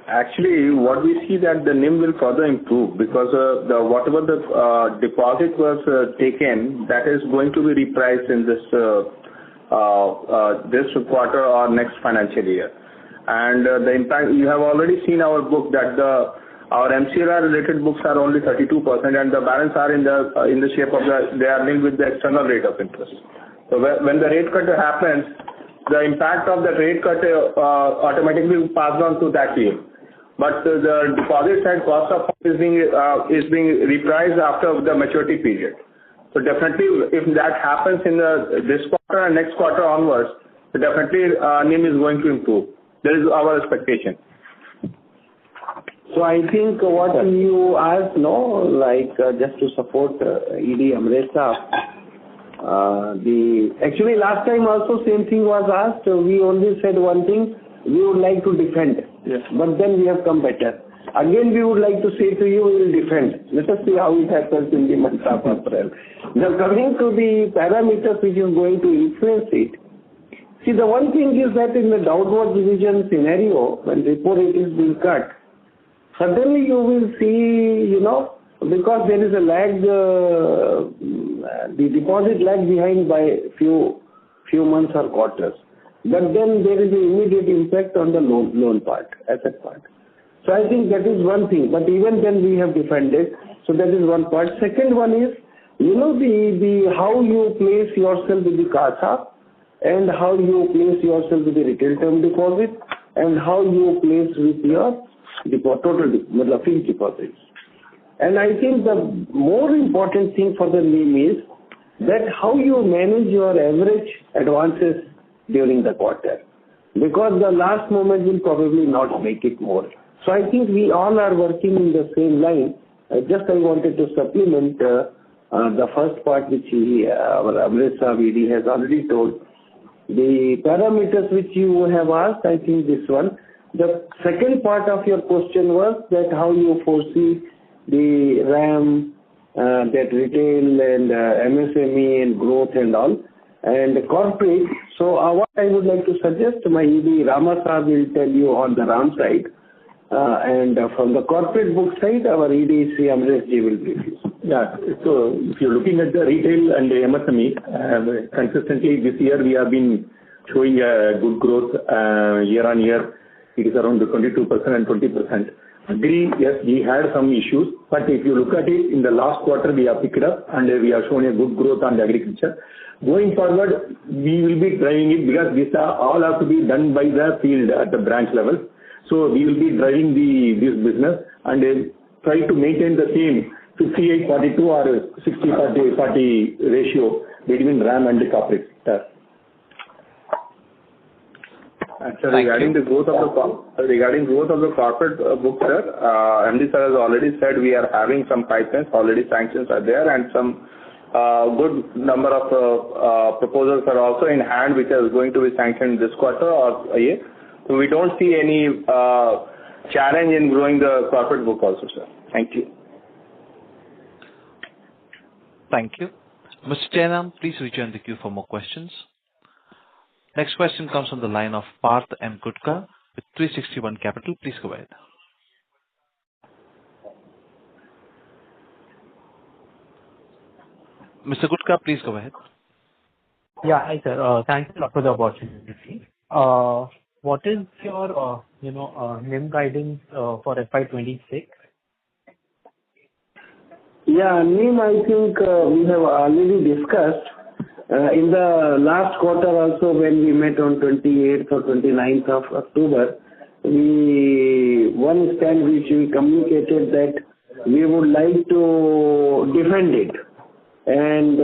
Actually, what we see that the NIM will further improve because whatever the deposit was taken, that is going to be repriced in this quarter or next financial year. And the impact, you have already seen our book that our MCLR related books are only 32% and the balance are in the shape of they are linked with the external rate of interest. So when the rate cut happens, the impact of the rate cut automatically passed on to that yield. But the deposit side cost of funds is being repriced after the maturity period. So definitely, if that happens in this quarter and next quarter onwards, definitely NIM is going to improve. That is our expectation. So I think what you asked, just to support ED Amresa, actually last time also same thing was asked. We only said one thing, we would like to defend. Yes. But then we have come better. Again, we would like to say to you, we will defend. Let us see how it happens in the month of April. Now, coming to the parameters which is going to influence it. See, the one thing is that in the downward revision scenario, when repo rate is being cut, suddenly you will see, because there is a lag, the deposit lag behind by few months or quarters. But then there is an immediate impact on the loan part, asset part. So I think that is one thing. But even then we have defended. So that is one part. Second one is, the how you place yourself with the CASA and how you place yourself with the retail term deposit and how you place with your total fixed deposits. And I think the more important thing for the NIM is that how you manage your average advances during the quarter, because the last moment will probably not make it more. So I think we all are working in the same line. I wanted to supplement the first part which our Amritsar VD has already told. The parameters which you have asked, I think this one. The second part of your question was that how you foresee the RAM, that retail and MSME and growth and all, and corporate. So what I would like to suggest, my ED Ramasa will tell you on the RAM side, and from the corporate book side, our ED Sri Amreshji will brief you. Yeah, so if you're looking at the retail and the MSME, consistently this year we have been showing a good growth year on year. It is around the 22% and 20%. Agree, yes, we had some issues, but if you look at it, in the last quarter we have picked up and we have shown a good growth on the agriculture. Going forward, we will be driving it because these all have to be done by the field at the branch level. So we will be driving this business and try to maintain the same 58-42 or 60-40 ratio between RAM and the corporate sector. Regarding growth of the corporate book, sir, MD sir has already said we are having some pipelines, already sanctions are there, and some good number of proposals are also in hand, which is going to be sanctioned this quarter or a year. So we don't see any challenge in growing the corporate book also, sir. Thank you. Thank you. Mr. Chairman, please rejoin the queue for more questions. Next question comes from the line of Parth M. Gutka with 361 Capital. Please go ahead. Mr. Gutka, please go ahead. Yeah, hi sir. Thanks a lot for the opportunity. What is your, NIM guidance for FY26? Yeah, NIM, I think we have already discussed. In the last quarter also, when we met on 28th or 29th of October, one stand which we communicated that we would like to defend it and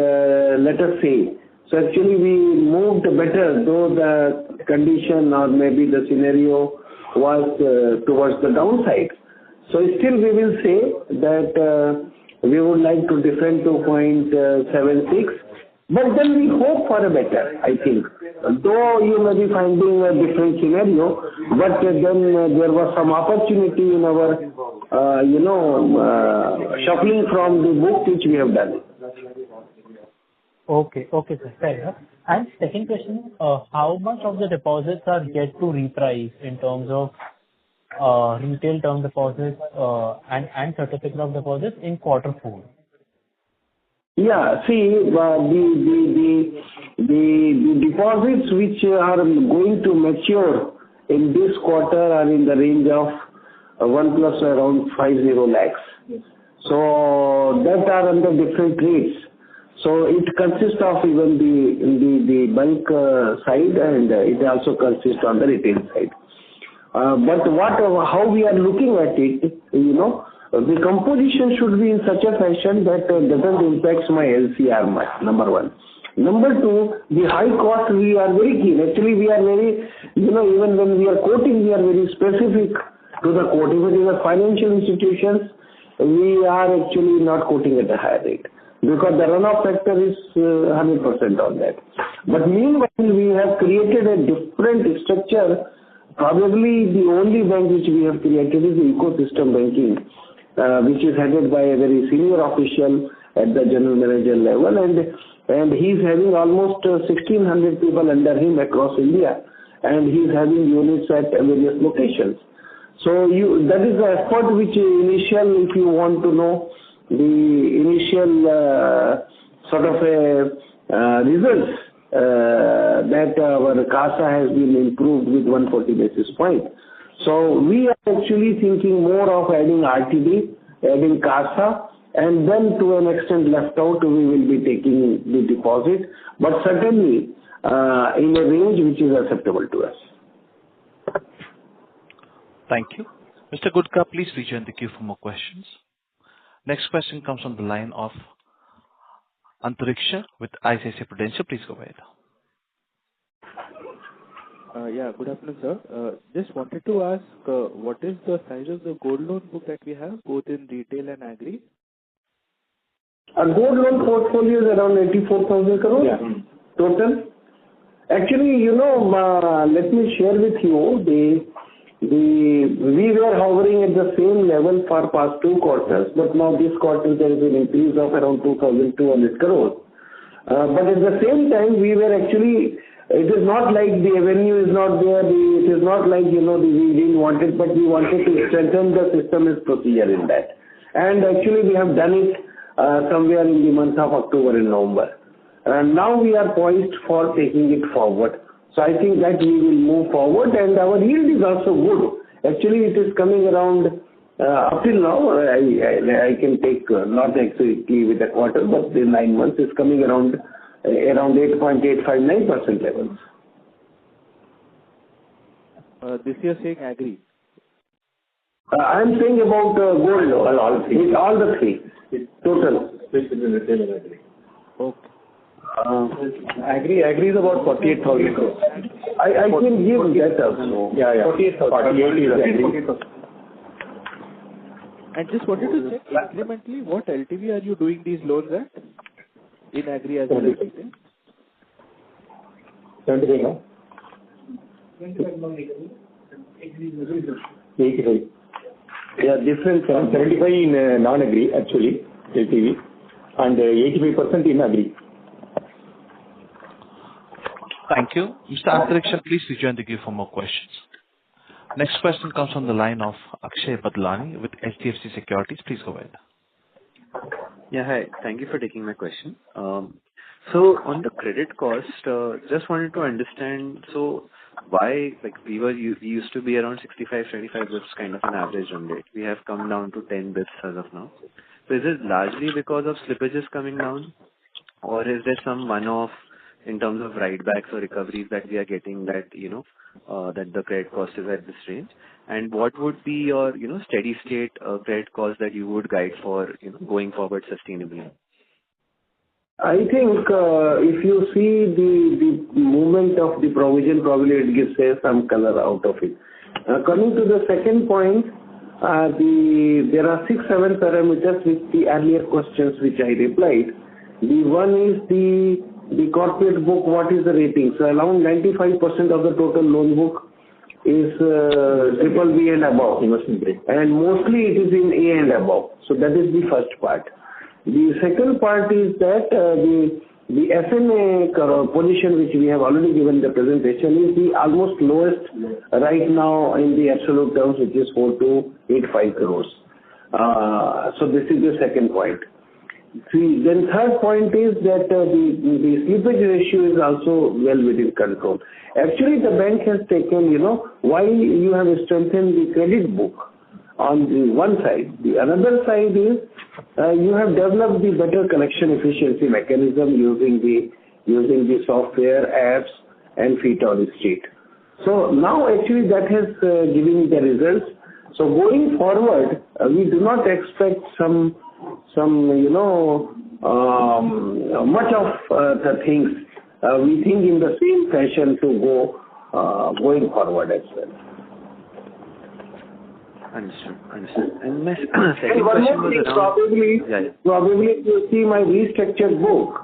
let us see. So actually we moved better, though the condition or maybe the scenario was towards the downside. So still we will say that we would like to defend 2.76. But then we hope for a better, I think. Though you may be finding a different scenario, but then there was some opportunity in our, shuffling from the book which we have done. Okay, sir. Fair enough. And second question, how much of the deposits are yet to reprice in terms of retail term deposits and certificate of deposits in quarter 4? Yeah, see, the deposits which are going to mature in this quarter are in the range of 1 plus around 50 lakhs. So that are under different rates. So it consists of even the bulk side and it also consists on the retail side. But how we are looking at it, the composition should be in such a fashion that doesn't impact my LCR much, number one. Number two, the high cost, we are very keen. Actually, we are very, even when we are quoting, we are very specific to the quote. If it is a financial institutions, we are actually not quoting at a higher rate because the runoff factor is 100% on that. But meanwhile, we have created a different structure Probably the only bank which we have created is the ecosystem banking, which is headed by a very senior official at the general manager level, and he's having almost 1,600 people under him across India, and he's having units at various locations. So that is the effort which initial, if you want to know the initial sort of results, that our CASA has been improved with 140 basis points. So we are actually thinking more of adding RTD, adding CASA, and then to an extent left out we will be taking the deposit, but certainly in a range which is acceptable to us. Thank you. Mr. Gudka, please rejoin the queue for more questions. Next question comes from the line of Antariksha with ICICI Prudential. Please go ahead. Yeah, good afternoon, sir. Just wanted to ask, what is the size of the gold loan book that we have, both in retail and agri? Our gold loan portfolio is around 84,000 crores total. Actually, let me share with you, we were hovering at the same level for past 2 quarters, but now this quarter there is an increase of around 2,200 crores. But at the same time, we were actually, it is not like the avenue is not there, it is not like, we didn't want it, but we wanted to strengthen the system as procedure in that. And actually we have done it somewhere in the month of October and November. And now we are poised for taking it forward. So I think that we will move forward, and our yield is also good. Actually, it is coming around, up till now, I can take not exactly with a quarter, but the 9 months is coming around 8.859% levels. This year saying agri? I am saying about gold loan. All the three. Total. Okay. Agri is about 48,000 crores. I can give that also. Yeah. 48,000 is agri. And just wanted to check incrementally, what LTV are you doing these loans at? In agri as well as retail? 75 now? 85. Yeah, different. 75 in non-agri actually, LTV, and 85% in agri. Thank you. Mr. Antariksha, please rejoin the queue for more questions. Next question comes from the line of Akshay Badlani with HDFC Securities. Please go ahead. Yeah, hi. Thank you for taking my question. So on the credit cost, just wanted to understand, so why, we used to be around 65-75 bits kind of an average run rate. We have come down to 10 bits as of now. So is it largely because of slippages coming down, or is there some one-off in terms of write-backs or recoveries that we are getting that, that the credit cost is at this range? And what would be your, steady state credit cost that you would guide for, going forward sustainably? I think if you see the movement of the provision, probably it gives some color out of it. Coming to the second point, there are 6-7 parameters with the earlier questions which I replied. The one is the corporate book, what is the rating? So around 95% of the total loan book is triple B and above. And mostly it is in A and above. So that is the first part. The second part is that the SMA position which we have already given the presentation is the almost lowest right now in the absolute terms, which is 4,285 crores. So this is the second point. Then third point is that the slippage ratio is also well within control. Actually, the bank has taken, why you have strengthened the credit book on the one side. The another side is you have developed the better collection efficiency mechanism using the software, apps, and feet on the street. So now actually that has given the results. So going forward, we do not expect much of the things. We think in the same fashion to go going forward as well. Understood. And my second question was around... Probably you see my restructured book.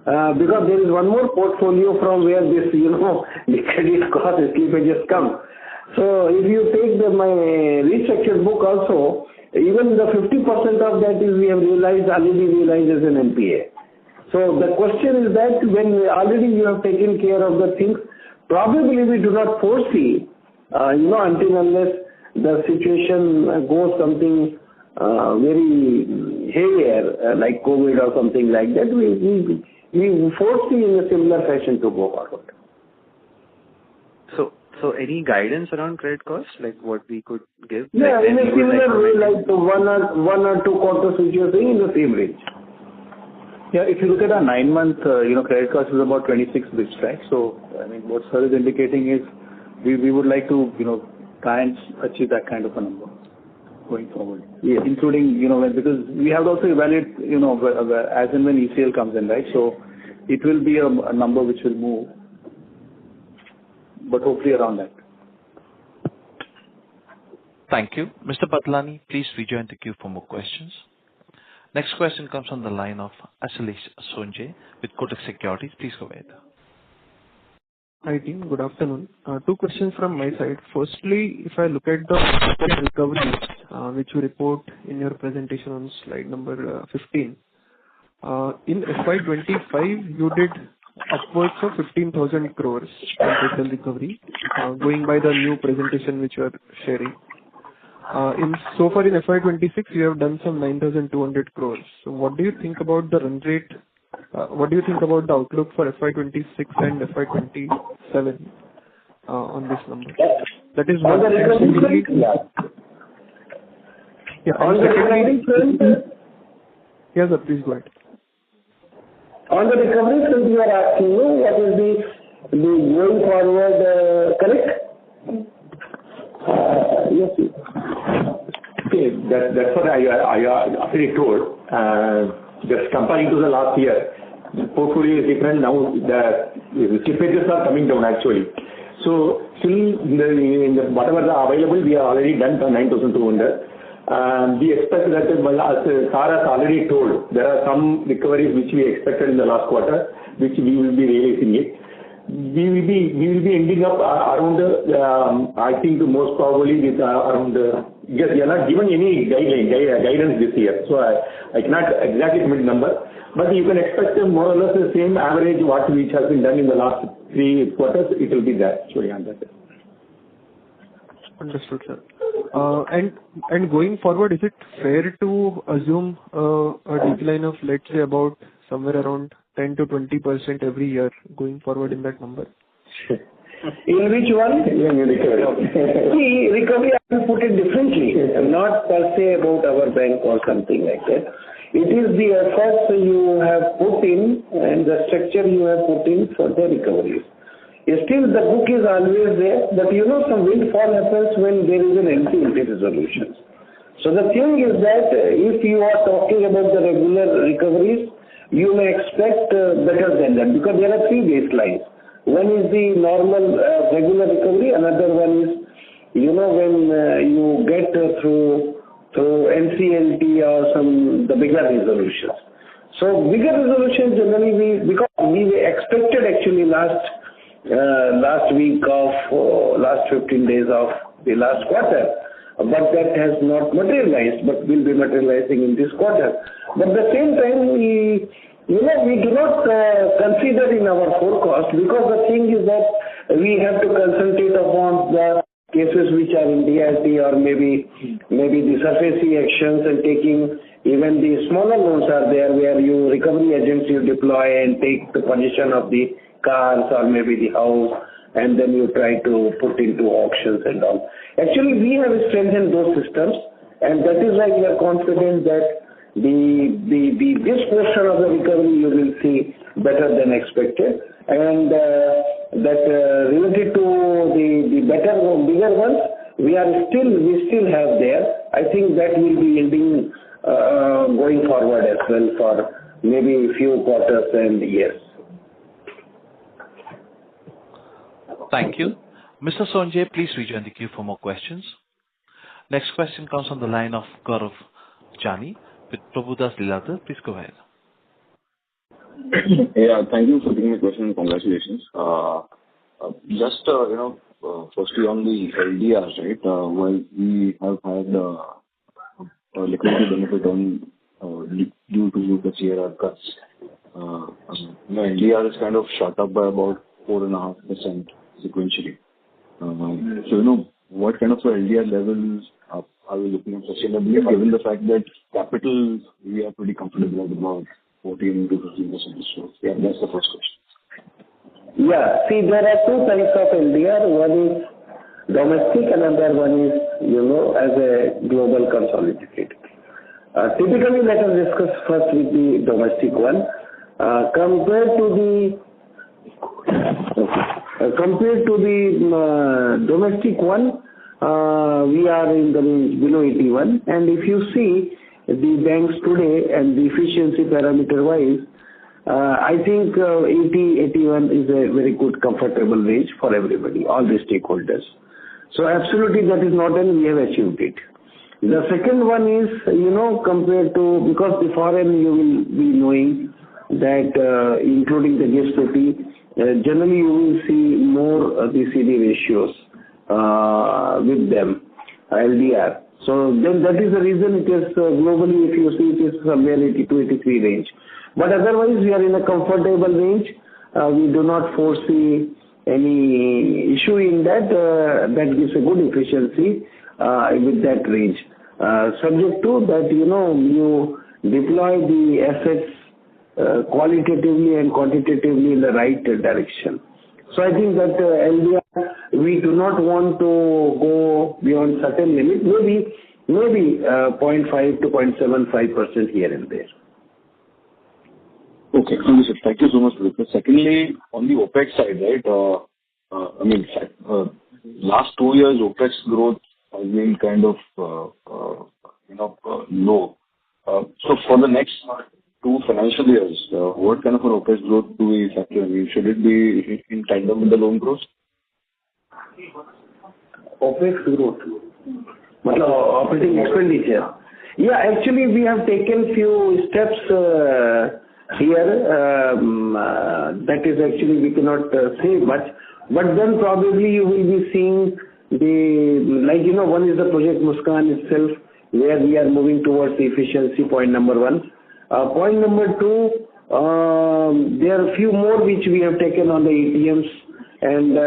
Because there is one more portfolio from where this, the credit cost slippages come. So if you take my restructured book also, even the 50% of that is we have already realized as an NPA. So the question is that when already you have taken care of the things, probably we do not foresee, until unless the situation goes something very heavier, like COVID or something like that, we foresee in a similar fashion to go forward. So any guidance around credit cost, like what we could give? Yeah, in a similar way, like the one or two quarters which you are saying, in the same range. Yeah, if you look at our 9-month, credit cost is about 26 bits, right? So, I mean, what sir is indicating is we would like to, try and achieve that kind of a number going forward. Yes. Including, because we have to also evaluate, as and when ECL comes in, right? So, it will be a number which will move, but hopefully around that. Thank you. Mr. Patlani, please rejoin the queue for more questions. Next question comes from the line of Ashlesh Sonje with Kotak Securities. Please go ahead. Hi, team. Good afternoon. Two questions from my side. Firstly, if I look at the recovery, which you report in your presentation on slide number 15, in FY25, you did upwards of 15,000 crores in total recovery, going by the new presentation which you are sharing. So far in FY26, you have done some 9,200 crores. So what do you think about the run rate? What do you think about the outlook for FY26 and FY27 on this number? That is one. Yes, sir, please go ahead. On the recovery front, you are asking what is the going forward, correct? Yes. Okay, that's what I already told. Just comparing to the last year, the portfolio is different now. The slippages are coming down actually. So still in the whatever the available, we are already done for 9,200. We expect that, as Sara has already told, there are some recoveries which we expected in the last quarter, which we will be realizing it. We will be ending up around, I think most probably with around, because we are not given any guidance this year, so I cannot exactly commit number, but you can expect more or less the same average which has been done in the last 3 quarters, it will be there actually on that. Understood, sir. And going forward, is it fair to assume a decline of, let's say, about somewhere around 10 to 20% every year going forward in that number? In which one? Recovery. See, recovery, I will put it differently, not per se about our bank or something like that. It is the efforts you have put in and the structure you have put in for the recoveries. Still, the book is always there, but some windfall happens when there is an NCLT resolution. So the thing is that if you are talking about the regular recoveries, you may expect better than that, because there are 3 baselines. One is the normal regular recovery, another one is, when you get through NCLT or the bigger resolutions. So bigger resolutions generally because we expected actually last week of last 15 days of the last quarter, but that has not materialized, but will be materializing in this quarter. But at the same time, we do not consider in our forecast, because the thing is that we have to concentrate upon the cases which are in DRT or maybe the surface actions, and taking even the smaller loans are there where recovery agents you deploy and take the possession of the cars or maybe the house, and then you try to put into auctions and all. Actually, we have strengthened those systems, and that is why we are confident that this portion of the recovery you will see better than expected, and that related to the bigger ones, we still have there. I think that will be yielding going forward as well for maybe a few quarters and years. Thank you. Mr. Sonje, please rejoin the queue for more questions. Next question comes on the line of Gaurav Jani with Prabhudas Lilladher. Please go ahead. Yeah, thank you for taking my question and congratulations. Just, firstly on the LDRs, right? While we have had liquidity benefit on due to the CRR cuts, LDR is kind of shot up by about 4.5% sequentially. So, what kind of LDR levels are we looking at sustainably, given the fact that capital we are pretty comfortable at about 14 to 15%? So, yeah, that's the first question. Yeah. See, there are two types of LDR. One is domestic, and another one is, as a global consolidated. Typically, let us discuss first with the domestic one. Compared to the domestic one, we are in the range below 81. And if you see the banks today and the efficiency parameter wise, I think 80, 81 is a very good, comfortable range for everybody, all the stakeholders. So absolutely that is not, and we have achieved it. The second one is, compared to, because the foreign you will be knowing that including the GIFT City, generally you will see more the CD ratios with them, LDR. So then that is the reason it is globally, if you see, it is somewhere 82, 83 range. But otherwise, we are in a comfortable range. We do not foresee any issue in that. That gives a good efficiency with that range. Subject to that, you deploy the assets qualitatively and quantitatively in the right direction. So I think that LDR, we do not want to go beyond certain limit, maybe 0.5 to 0.75% here and there. Okay, understood. Thank you so much, Lucas. Secondly, on the OPEX side, right, last 2 years OPEX growth has been kind of, low. So for the next 2 financial years, what kind of an OPEX growth do we factor in? Should it be in tandem with the loan growth? OPEX growth? Operating expenditure. Yeah, actually we have taken few steps here, that is actually we cannot say much, but then probably you will be seeing one is the project Muskaan itself, where we are moving towards the efficiency, point number 1. Point number 2, there are a few more which we have taken on the ATMs and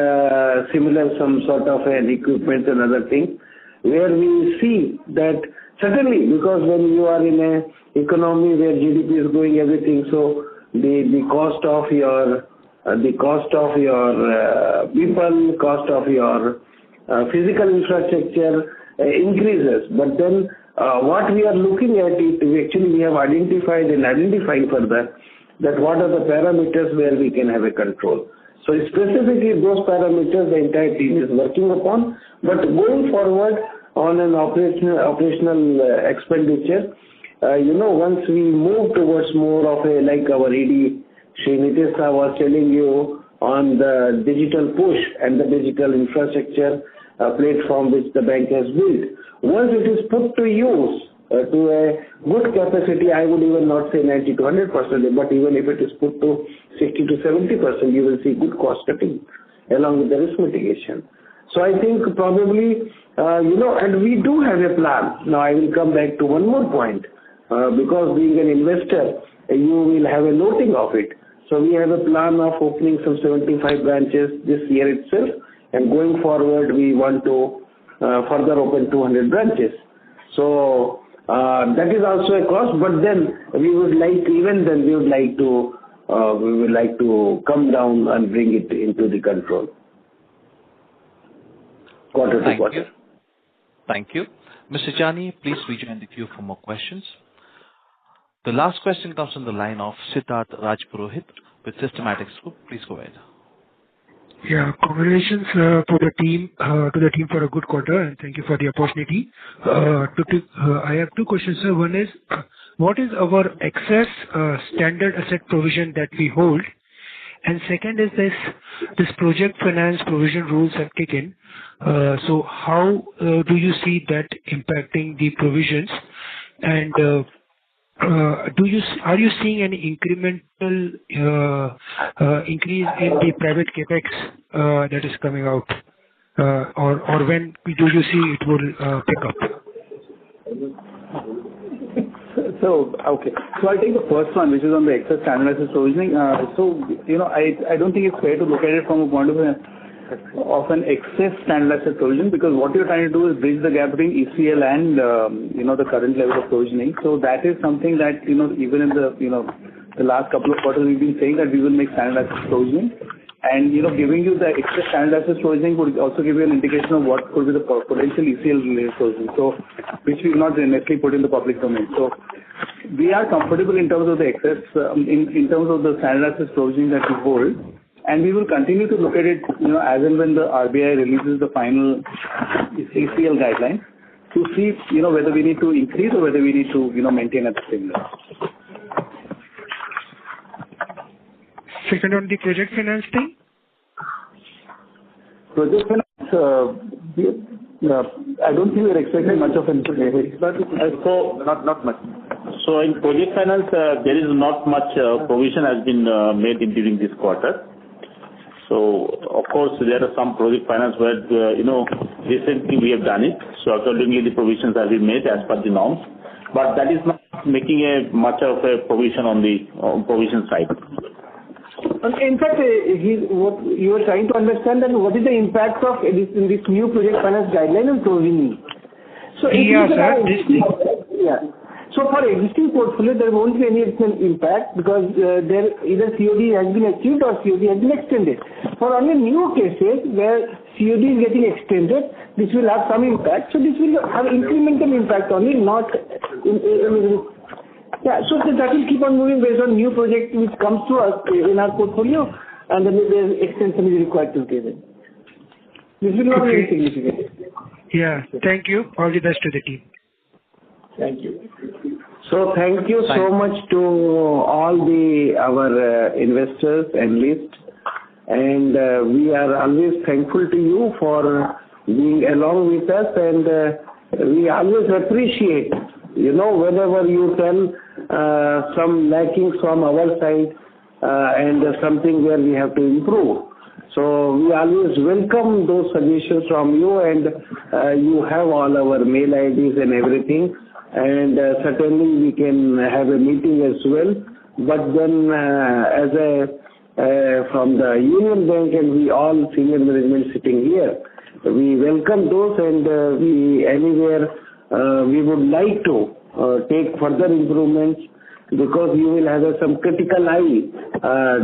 similar some sort of an equipment and other thing, where we see that certainly, because when you are in an economy where GDP is growing everything, so the cost of your people, cost of your physical infrastructure increases. But then what we are looking at it, we have identified and identifying further that what are the parameters where we can have a control. So specifically those parameters the entire team is working upon, but going forward on an operational expenditure, once we move towards more of a, like our ED, Srinitesa was telling you, on the digital push and the digital infrastructure platform which the bank has built. Once it is put to use to a good capacity, I would even not say 90 to 100%, but even if it is put to 60 to 70%, you will see good cost cutting along with the risk mitigation. So I think probably, and we do have a plan. Now I will come back to one more point, because being an investor, you will have a noting of it. So we have a plan of opening some 75 branches this year itself, and going forward we want to further open 200 branches. So that is also a cost, but then we would like to come down and bring it into the control. Quarter to quarter. Thank you. Mr. Jani, please rejoin the queue for more questions. The last question comes from the line of Siddharth Rajpurohit with Systematics Group. Please go ahead. Yeah, congratulations to the team for a good quarter, and thank you for the opportunity. I have 2 questions, sir. One is, what is our excess standard asset provision that we hold? And second is this project finance provision rules have taken. So how do you see that impacting the provisions? And are you seeing any incremental increase in the private capex that is coming out? or when do you see it will pick up? Okay. I'll take the first one, which is on the excess standard asset provisioning. I don't think it's fair to look at it from a point of an excess standard asset provision, because what you're trying to do is bridge the gap between ECL and the current level of provisioning. So that is something that even in the last couple of quarters we've been saying that we will make standard asset provisioning, and giving you the excess standard asset provisioning would also give you an indication of what could be the potential ECL related provisioning, so which we will not necessarily put in the public domain. So we are comfortable in terms of the excess, in terms of the standard assets provisioning that we hold, and we will continue to look at it, as and when the RBI releases the final ECL guidelines to see, whether we need to increase or whether we need to, maintain at the same level. Second, on the project finance thing. Project finance, I don't think we're expecting much of an increase. Not much. So in project finance, there is not much provision has been made during this quarter. So of course there are some project finance where recently we have done it. So accordingly the provisions have been made as per the norms. But that is not making much of a provision on the provision side. In fact, what you are trying to understand that what is the impact of this new project finance guideline on provisioning. So So for existing portfolio, there won't be any impact because there either COD has been achieved or COD has been extended. For only new cases where COD is getting extended, this will have some impact. So this will have incremental impact only, not so that will keep on moving based on new project which comes to us in our portfolio, and then the extension is required to give it. This will not be very significant. Yeah, thank you. All the best to the team. Thank you. So thank you so much to all our investors, analysts, and we are always thankful to you for being along with us, and we always appreciate, whenever you tell some lackings from our side and something where we have to improve. So we always welcome those suggestions from you, and you have all our mail IDs and everything, and certainly we can have a meeting as well. But then from the Union Bank and we all senior management sitting here, we welcome those, and we would like to take further improvements, because you will have some critical eye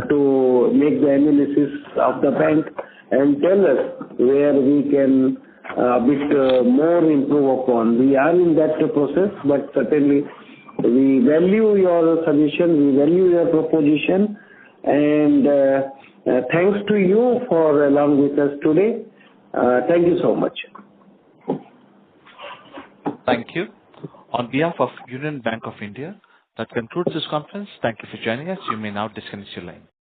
to make the analysis of the bank and tell us where we can a bit more improve upon. We are in that process, but certainly we value your suggestion, we value your proposition, and thanks to you for along with us today. Thank you so much. Thank you. On behalf of Union Bank of India, that concludes this conference. Thank you for joining us. You may now disconnect your line.